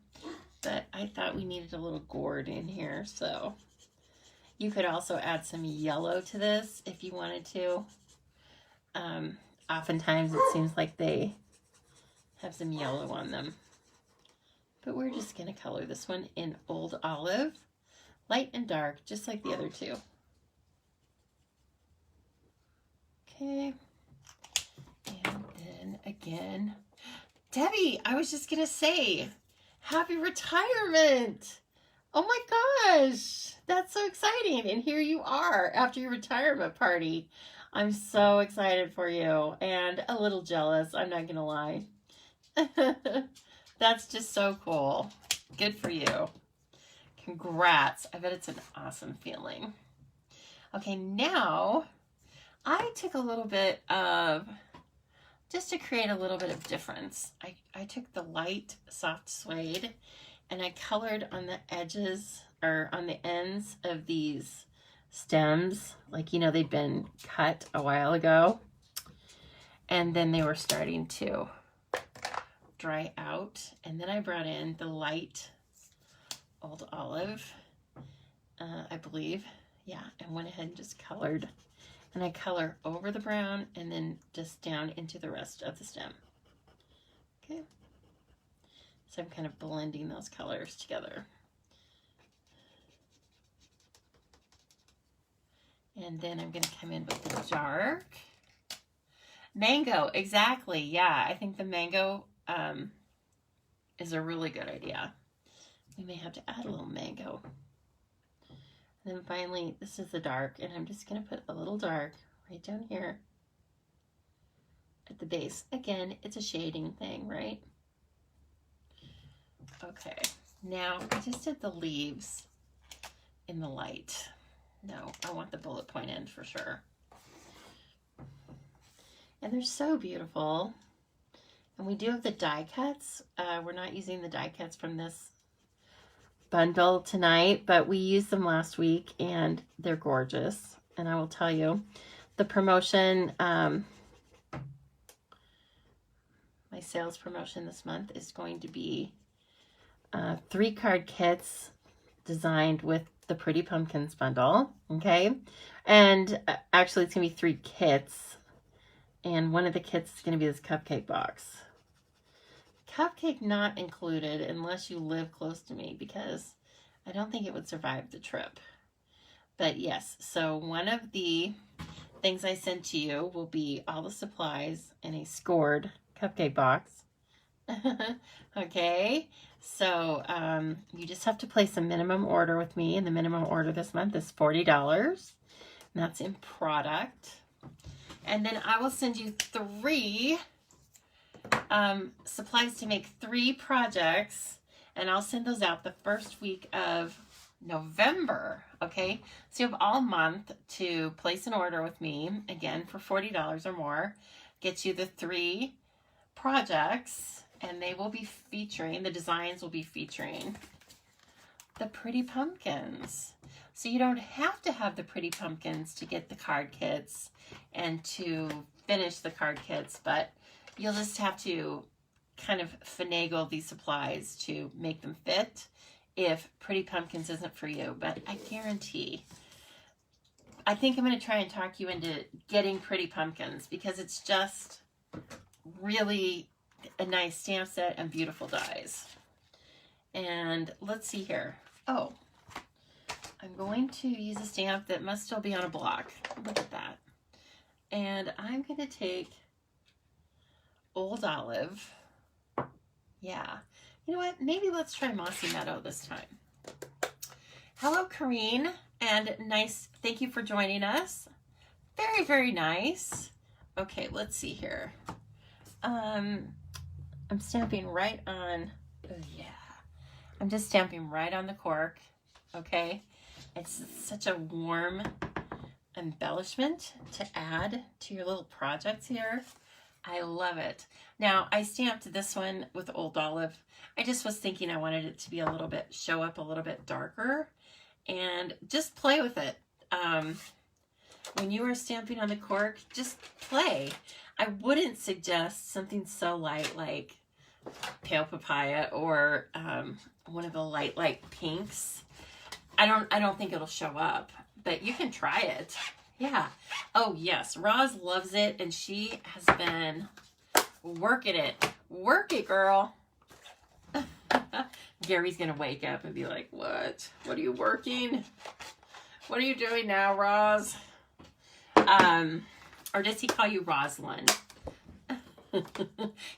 But I thought we needed a little gourd in here, so you could also add some yellow to this if you wanted to. Oftentimes it seems like they have some yellow on them. But we're just going to color this one in Old Olive, light and dark, just like the other two. Okay. And then again, Debbie, I was just going to say, happy retirement. Oh my gosh, that's so exciting. And here you are after your retirement party. I'm so excited for you and a little jealous, I'm not gonna lie. That's just so cool. Good for you. Congrats. I bet it's an awesome feeling. Okay, now I took a little bit of, just to create a little bit of difference, I took the light soft suede and I colored on the edges, or on the ends of these stems, like, you know, they'd been cut a while ago, and then they were starting to dry out. And then I brought in the light Old Olive, I believe, yeah, and went ahead and just colored. And I color over the brown and then just down into the rest of the stem. Okay. So I'm kind of blending those colors together. And then I'm going to come in with the dark mango. Exactly. Yeah, I think the mango is a really good idea. We may have to add a little mango. And then finally, this is the dark, and I'm just going to put a little dark right down here at the base. Again, it's a shading thing, right? Okay, now I just did the leaves in the light. No, I want the bullet point end for sure. And they're so beautiful. And we do have the die cuts. We're not using the die cuts from this bundle tonight, but we used them last week and they're gorgeous. And I will tell you, the promotion, my sales promotion this month is going to be 3 card kits designed with the Pretty Pumpkins bundle, okay? And actually it's gonna be 3 kits, and one of the kits is gonna be this cupcake box. Cupcake not included unless you live close to me, because I don't think it would survive the trip. But yes, so one of the things I sent to you will be all the supplies in a scored cupcake box. Okay, so you just have to place a minimum order with me, and the minimum order this month is $40, and that's in product. And then I will send you 3 supplies to make 3 projects, and I'll send those out the first week of November. Okay, so you have all month to place an order with me, again for $40 or more. Get you the 3 projects, and they will be featuring, the designs will be featuring the Pretty Pumpkins. So you don't have to have the Pretty Pumpkins to get the card kits and to finish the card kits, but you'll just have to kind of finagle these supplies to make them fit if Pretty Pumpkins isn't for you. But I guarantee, I think I'm going to try and talk you into getting Pretty Pumpkins, because it's just really a nice stamp set and beautiful dies. And let's see here. Oh, I'm going to use a stamp that must still be on a block. Look at that. And I'm going to take Old Olive. Yeah. You know what? Maybe let's try Mossy Meadow this time. Hello, Corrine. And nice. Thank you for joining us. Very, very nice. Okay, let's see here. I'm stamping right on. Oh, yeah. I'm just stamping right on the cork. Okay. It's such a warm embellishment to add to your little projects here. I love it. Now, I stamped this one with Old Olive. I just was thinking I wanted it to be a little bit, show up a little bit darker, and just play with it. When you are stamping on the cork, just play. I wouldn't suggest something so light like Pale Papaya or one of the light pinks. I don't think it'll show up, but you can try it. Yeah. Oh yes, Roz loves it, and she has been working it. Work it, girl. Gary's gonna wake up and be like, "What? What are you working? What are you doing now, Roz?" Or does he call you Rosalind?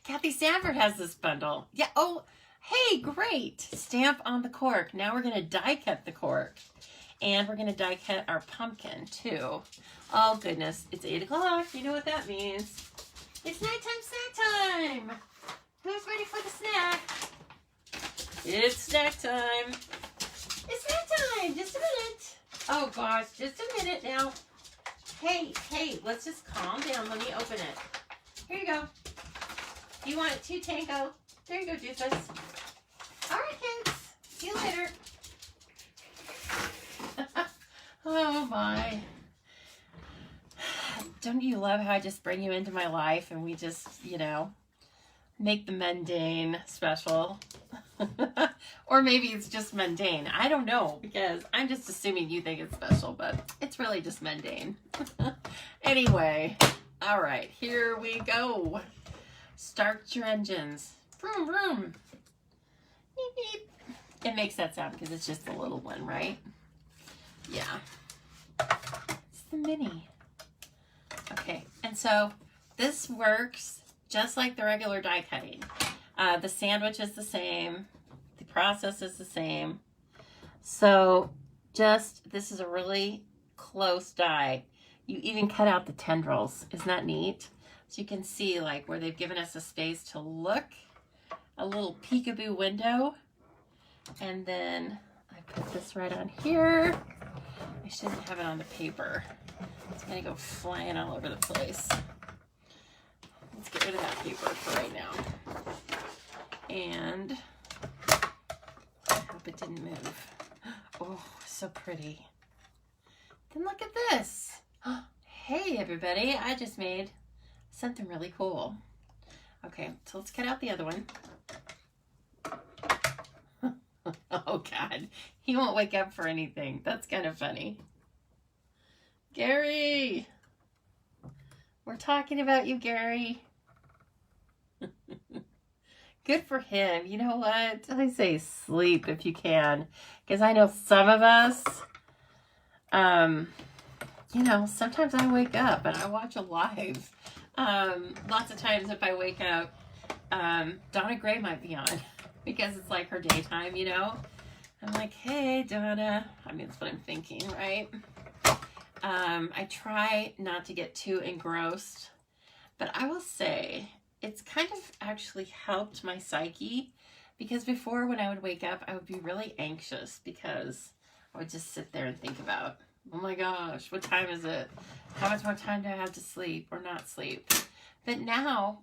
Kathy Sanford has this bundle. Yeah. Oh, hey, great. Stamp on the cork. Now we're gonna die cut the cork. And we're going to die cut our pumpkin, too. Oh, goodness. It's 8 o'clock. You know what that means. It's nighttime snack time. Who's ready for the snack? It's snack time. It's snack time. Just a minute. Oh, gosh. Just a minute now. Hey, let's just calm down. Let me open it. Here you go. You want it too, Tango? There you go, Doofus. All right, kids. See you later. Oh my. Don't you love how I just bring you into my life and we just, you know, make the mundane special? Or maybe it's just mundane. I don't know, because I'm just assuming you think it's special, but it's really just mundane. Anyway, all right, here we go. Start your engines. Vroom, vroom. Beep, beep. It makes that sound because it's just a little one, right? Yeah. It's the mini. Okay, and so this works just like the regular die cutting. The sandwich is the same. The process is the same. So just, this is a really close die. You even cut out the tendrils. Isn't that neat? So you can see like where they've given us a space to look. A little peekaboo window. And then I put this right on here. I shouldn't have it on the paper. It's gonna go flying all over the place. Let's get rid of that paper for right now. And I hope it didn't move. Oh, so pretty. Then look at this. Hey everybody, I just made something really cool. Okay, so let's cut out the other one. Oh God, he won't wake up for anything. That's kind of funny. Gary, we're talking about you, Gary. Good for him. You know what? I say sleep if you can, because I know some of us, you know, sometimes I wake up and I watch a live. Lots of times if I wake up, Donna Gray might be on because it's like her daytime, you know. I'm like, hey, Donna. I mean, that's what I'm thinking, right? I try not to get too engrossed, but I will say it's kind of actually helped my psyche, because before when I would wake up, I would be really anxious because I would just sit there and think about, oh my gosh, what time is it? How much more time do I have to sleep or not sleep? But now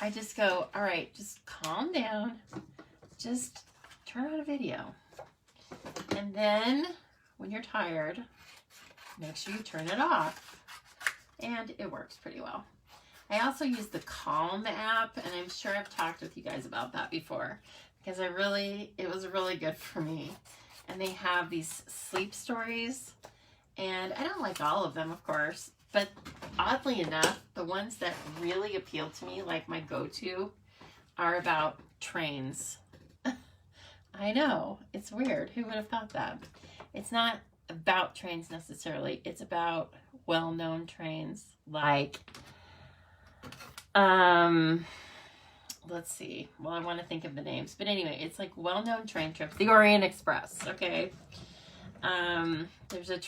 I just go, all right, just calm down. Just turn on a video. And then when you're tired, make sure you turn it off. And it works pretty well. I also use the Calm app, and I'm sure I've talked with you guys about that before, because it was really good for me. And they have these sleep stories, and I don't like all of them, of course, but oddly enough, the ones that really appeal to me, like my go-to, are about trains. I know, it's weird. Who would have thought that? It's not about trains necessarily. It's about well-known trains, like let's see. Well, I want to think of the names, but anyway, it's like well-known train trips. The Orient Express, okay? There's a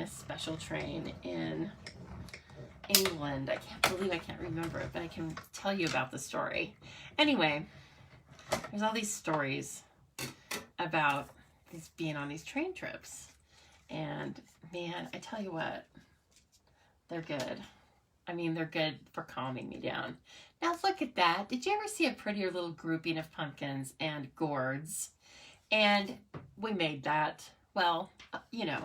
special train in England. I can't believe I can't remember it, but I can tell you about the story. Anyway, there's all these stories about these being on these train trips. And man, I tell you what, they're good. I mean, they're good for calming me down. Now look at that. Did you ever see a prettier little grouping of pumpkins and gourds? And we made that. Well, you know,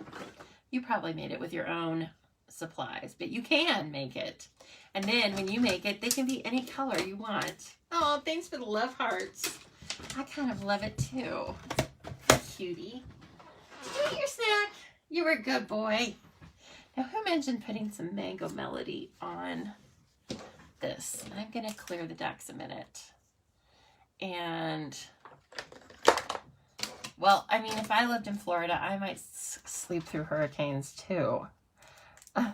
you probably made it with your own supplies, but you can make it. And then when you make it, they can be any color you want. Oh, thanks for the love hearts. I kind of love it too. Cutie. Did you eat your snack? You were a good boy. Now, who mentioned putting some Mango Melody on this? I'm going to clear the decks a minute. And, well, I mean, if I lived in Florida, I might sleep through hurricanes too. I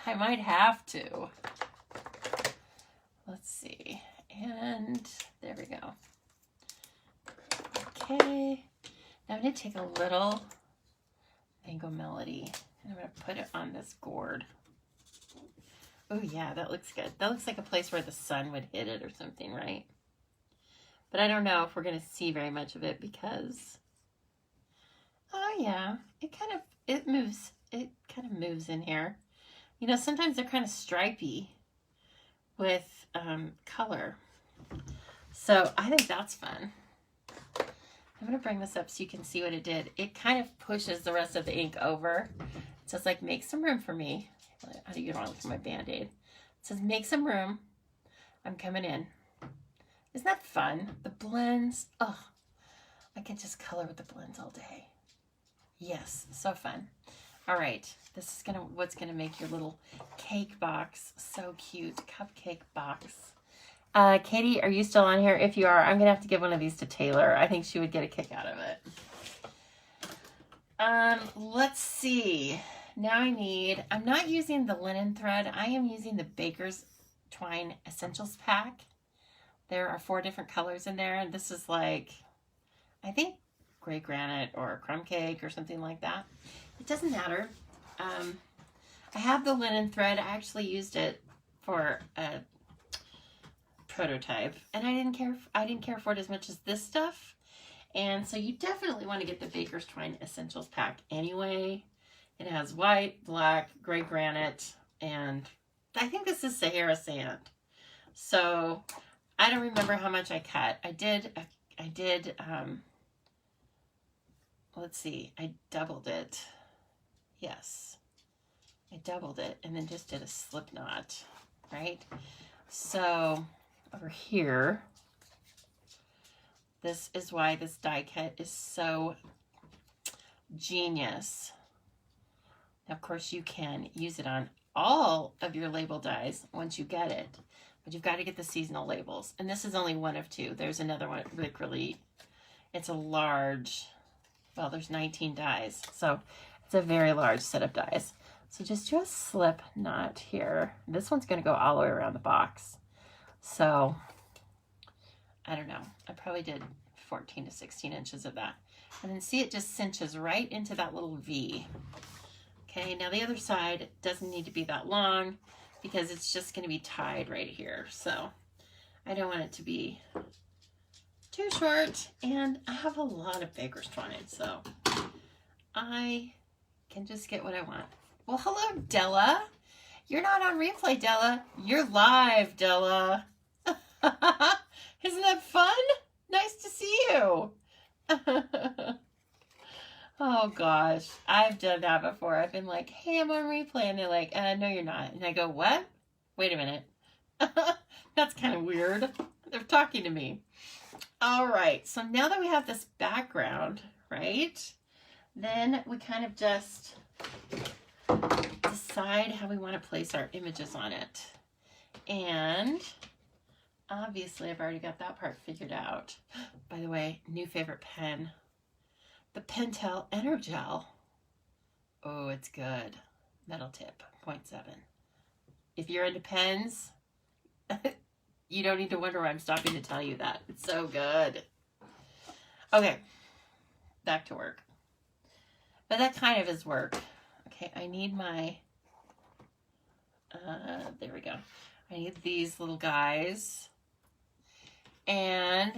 might have to. Let's see. And there we go. Okay. Now I'm going to take a little Mango Melody and I'm going to put it on this gourd. Oh yeah, that looks good. That looks like a place where the sun would hit it or something, right? But I don't know if we're going to see very much of it because, oh yeah, it kind of moves in here. You know, sometimes they're kind of stripy with color. So I think that's fun. I'm going to bring this up so you can see what it did. It kind of pushes the rest of the ink over. It says, like, make some room for me. You don't want to look at my Band-Aid. It says, make some room. I'm coming in. Isn't that fun? The blends. Oh, I can just color with the blends all day. Yes, so fun. All right, this is what's gonna make your little cake box so cute. Cupcake box. Katie, are you still on here? If you are, I'm gonna have to give one of these to Taylor. I think she would get a kick out of it. Let's see. Now I'm not using the linen thread. I am using the Baker's Twine Essentials pack. There are 4 different colors in there, and this is like, I think, gray granite or crumb cake or something like that. It doesn't matter. I have the linen thread. I actually used it for a prototype, and I didn't care for it as much as this stuff. And so you definitely want to get the Baker's Twine Essentials pack anyway. It has white, black, gray granite, and I think this is Sahara sand. So I don't remember how much I cut. I did, let's see, I doubled it. Yes, I doubled it and then just did a slip knot, right? So over here, This is why this die cut is so genius. Now, of course, you can use it on all of your label dies once you get it, but you've got to get the seasonal labels. And this is only one of two. There's another one, really, it's a large, well, there's 19 dies. So it's a very large set of dies. So just do a slip knot here. This one's going to go all the way around the box. So I don't know. I probably did 14 to 16 inches of that. And then see, it just cinches right into that little V. Okay, now the other side doesn't need to be that long because it's just going to be tied right here. So I don't want it to be too short. And I have a lot of baker's twine, so I can just get what I want. Well, hello, Della. You're not on replay, Della. You're live, Della. Isn't that fun? Nice to see you. Oh gosh, I've done that before. I've been like, hey, I'm on replay. And they're like, no, you're not. And I go, what? Wait a minute. That's kind of weird. They're talking to me. All right, so now that we have this background, right, then we kind of just decide how we want to place our images on it. And obviously, I've already got that part figured out. By the way, new favorite pen. The Pentel Energel. Oh, it's good. Metal tip, 0.7. If you're into pens, you don't need to wonder why I'm stopping to tell you that. It's so good. Okay, back to work. But that kind of is work. Okay, I need my, there we go. I need these little guys. And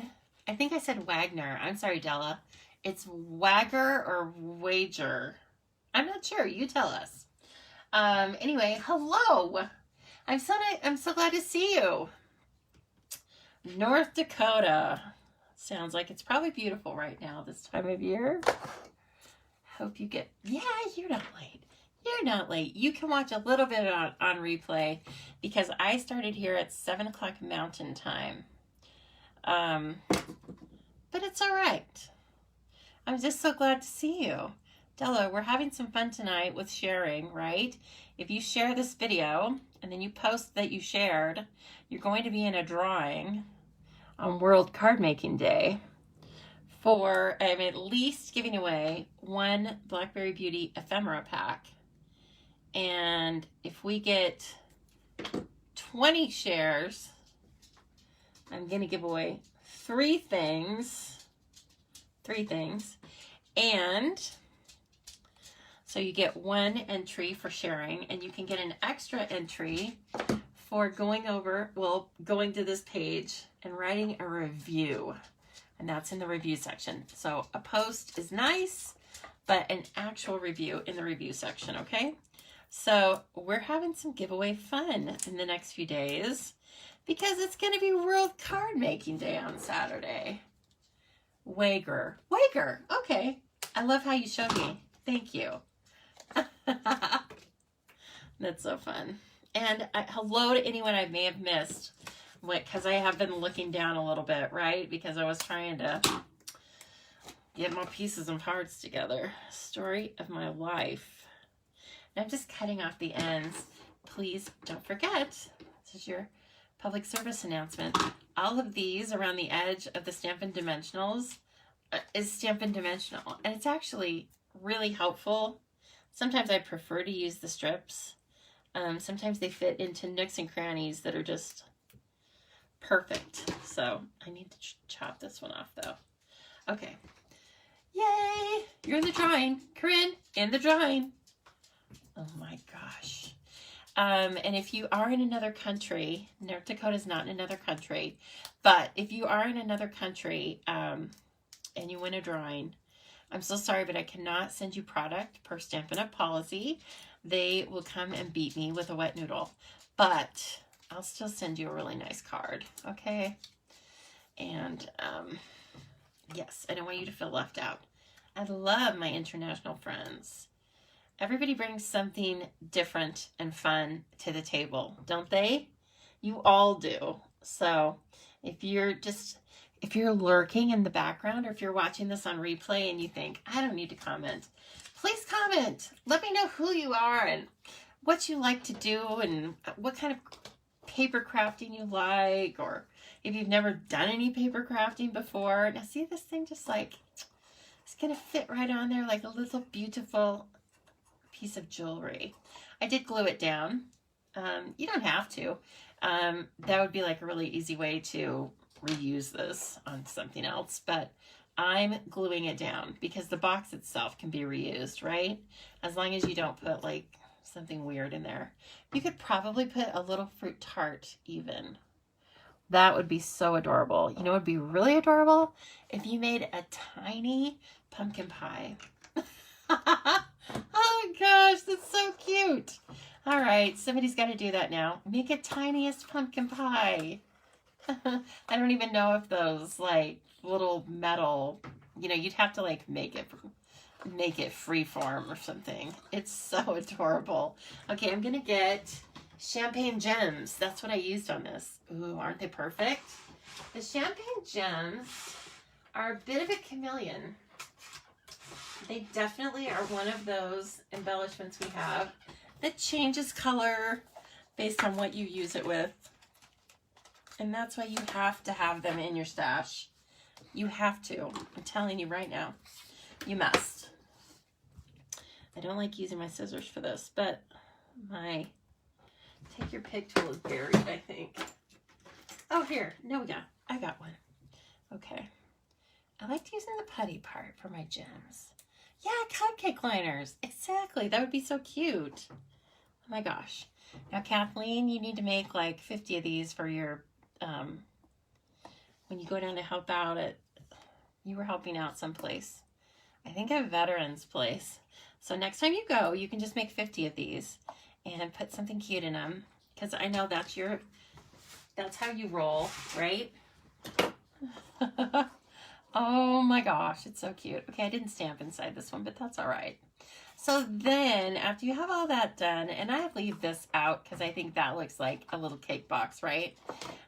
I think I said Wagner. I'm sorry, Della. It's Wagger or Wager. I'm not sure. You tell us. Anyway, hello. I'm so glad to see you. North Dakota. Sounds like it's probably beautiful right now this time of year. Hope you get, yeah, you're not late. You're not late. You can watch a little bit on replay because I started here at 7 o'clock Mountain Time. But it's all right. I'm just so glad to see you. Della, we're having some fun tonight with sharing, right? If you share this video and then you post that you shared, you're going to be in a drawing on World Card Making Day for, I'm at least giving away one Blackberry Beauty ephemera pack. And if we get 20 shares, I'm going to give away three things. And so you get one entry for sharing, and you can get an extra entry for going to this page and writing a review. And that's in the review section. So a post is nice, but an actual review in the review section, okay? So we're having some giveaway fun in the next few days because it's going to be World Card Making Day on Saturday. Wager. Okay. I love how you showed me. Thank you. That's so fun. And hello to anyone I may have missed, because I have been looking down a little bit, right? Because I was trying to get my pieces and parts together. Story of my life. And I'm just cutting off the ends. Please don't forget, this is your public service announcement. All of these around the edge of the Stampin' Dimensionals is Stampin' Dimensional. And it's actually really helpful. Sometimes I prefer to use the strips. Sometimes they fit into nooks and crannies that are just perfect. So I need to chop this one off though. Okay. Yay! You're in the drawing. Corinne, in the drawing. Oh my gosh. And if you are in another country, North Dakota is not in another country, but if you are in another country and you win a drawing, I'm so sorry, but I cannot send you product per Stampin' Up! Policy. They will come and beat me with a wet noodle, but I'll still send you a really nice card, okay? And yes, I don't want you to feel left out. I love my international friends. Everybody brings something different and fun to the table, don't they? You all do. So if if you're lurking in the background or if you're watching this on replay and you think, I don't need to comment, please comment. Let me know who you are and what you like to do and what kind of paper crafting you like, or if you've never done any paper crafting before. Now see this thing just like, it's gonna fit right on there like a little beautiful piece of jewelry. I did glue it down. You don't have to. That would be like a really easy way to reuse this on something else, but I'm gluing it down because the box itself can be reused, right? As long as you don't put like something weird in there. You could probably put a little fruit tart even. That would be so adorable. You know, it would be really adorable if you made a tiny pumpkin pie. Oh gosh, that's so cute. All right, somebody's got to do that now. Make a tiniest pumpkin pie. I don't even know if those like little metal, you know, you'd have to like make it freeform or something. It's so adorable. Okay, I'm gonna get champagne gems. That's what I used on this. Ooh, aren't they perfect? The champagne gems are a bit of a chameleon. They definitely are one of those embellishments we have that changes color based on what you use it with. And that's why you have to have them in your stash. You have to. I'm telling you right now. You must. I don't like using my scissors for this, but my take your pick tool is buried, I think. Oh, here. No, I got one. Okay. I liked using the putty part for my gems. Yeah, cupcake liners. Exactly. That would be so cute. Oh my gosh. Now, Kathleen, you need to make like 50 of these for your, when you go down to help out at, you were helping out someplace. I think a veteran's place. So next time you go, you can just make 50 of these and put something cute in them. Because I know that's how you roll, right? Oh my gosh, it's so cute. Okay, I didn't stamp inside this one, but that's all right. So then after you have all that done, and I leave this out because I think that looks like a little cake box, right?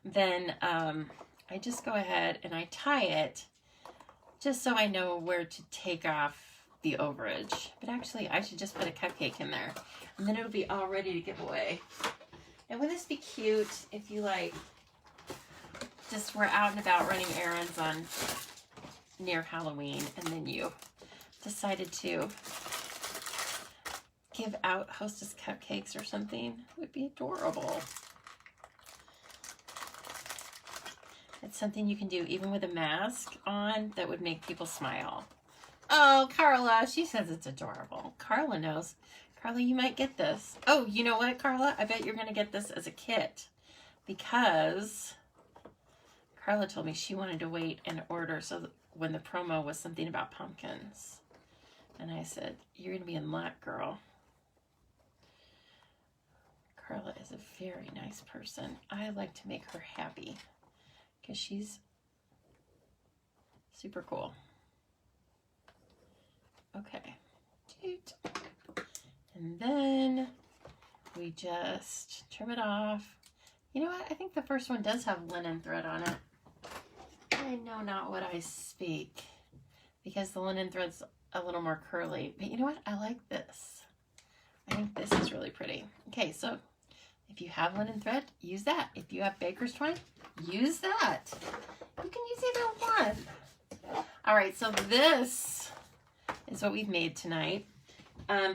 Then I just go ahead and I tie it just so I know where to take off the overage. But actually, I should just put a cupcake in there, and then it'll be all ready to give away. And wouldn't this be cute if you like just were out and about running errands on near Halloween, and then you decided to give out Hostess cupcakes or something? It would be adorable. It's something you can do even with a mask on that would make people smile. Oh, Carla, she says it's adorable. Carla knows. Carla, you might get this. Oh, you know what, Carla? I bet you're going to get this as a kit because Carla told me she wanted to wait and order so that when the promo was something about pumpkins. And I said, you're going to be in luck, girl. Carla is a very nice person. I like to make her happy because she's super cool. Okay. And then we just trim it off. You know what? I think the first one does have linen thread on it. I know not what I speak because the linen thread's a little more curly. But you know what? I like this. I think this is really pretty. Okay, so if you have linen thread, use that. If you have baker's twine, use that. You can use either one. All right, so this is what we've made tonight.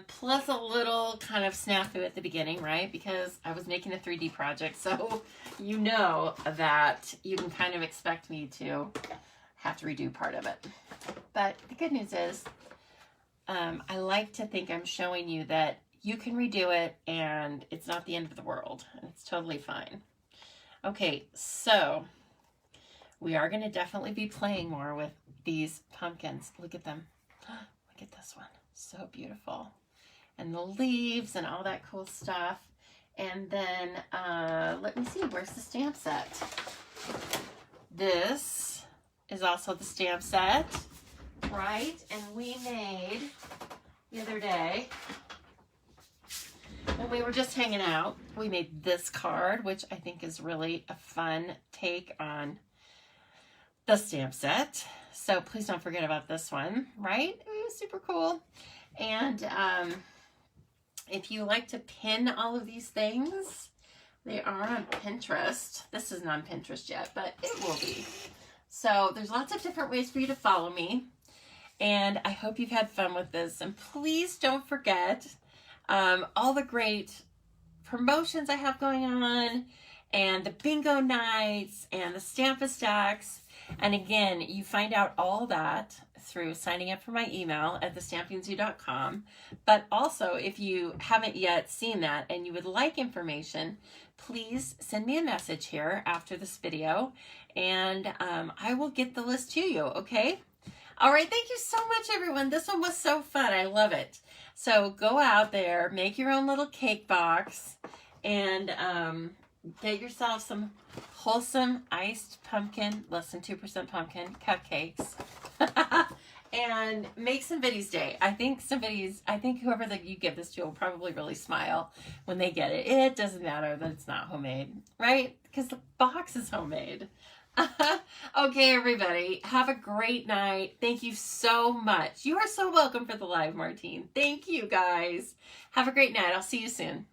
Plus a little kind of snafu at the beginning, right? Because I was making a 3D project, so you know that you can kind of expect me to have to redo part of it. But the good news is, I like to think I'm showing you that you can redo it and it's not the end of the world. And it's totally fine. Okay, so we are going to definitely be playing more with these pumpkins. Look at them. Look at this one. So beautiful. And the leaves and all that cool stuff. And then, let me see, where's the stamp set? This is also the stamp set, right? And we made the other day, when we were just hanging out, we made this card, which I think is really a fun take on the stamp set. So please don't forget about this one, right? It was super cool. And if you like to pin all of these things, they are on Pinterest. This isn't on Pinterest yet, but it will be. So there's lots of different ways for you to follow me. And I hope you've had fun with this. And please don't forget all the great promotions I have going on, and the bingo nights, and the Stamp-a-Stacks. And again, you find out all that through signing up for my email at thestampingzoo.com. But also, if you haven't yet seen that and you would like information, please send me a message here after this video, and I will get the list to you, okay? All right, thank you so much, everyone. This one was so fun. I love it. So go out there, make your own little cake box, and get yourself some wholesome iced pumpkin, less than 2% pumpkin cupcakes, and make somebody's day. I think whoever that you give this to will probably really smile when they get it. It doesn't matter that it's not homemade, right? Because the box is homemade. Okay, everybody, have a great night. Thank you so much. You are so welcome for the live, Martine. Thank you, guys. Have a great night. I'll see you soon.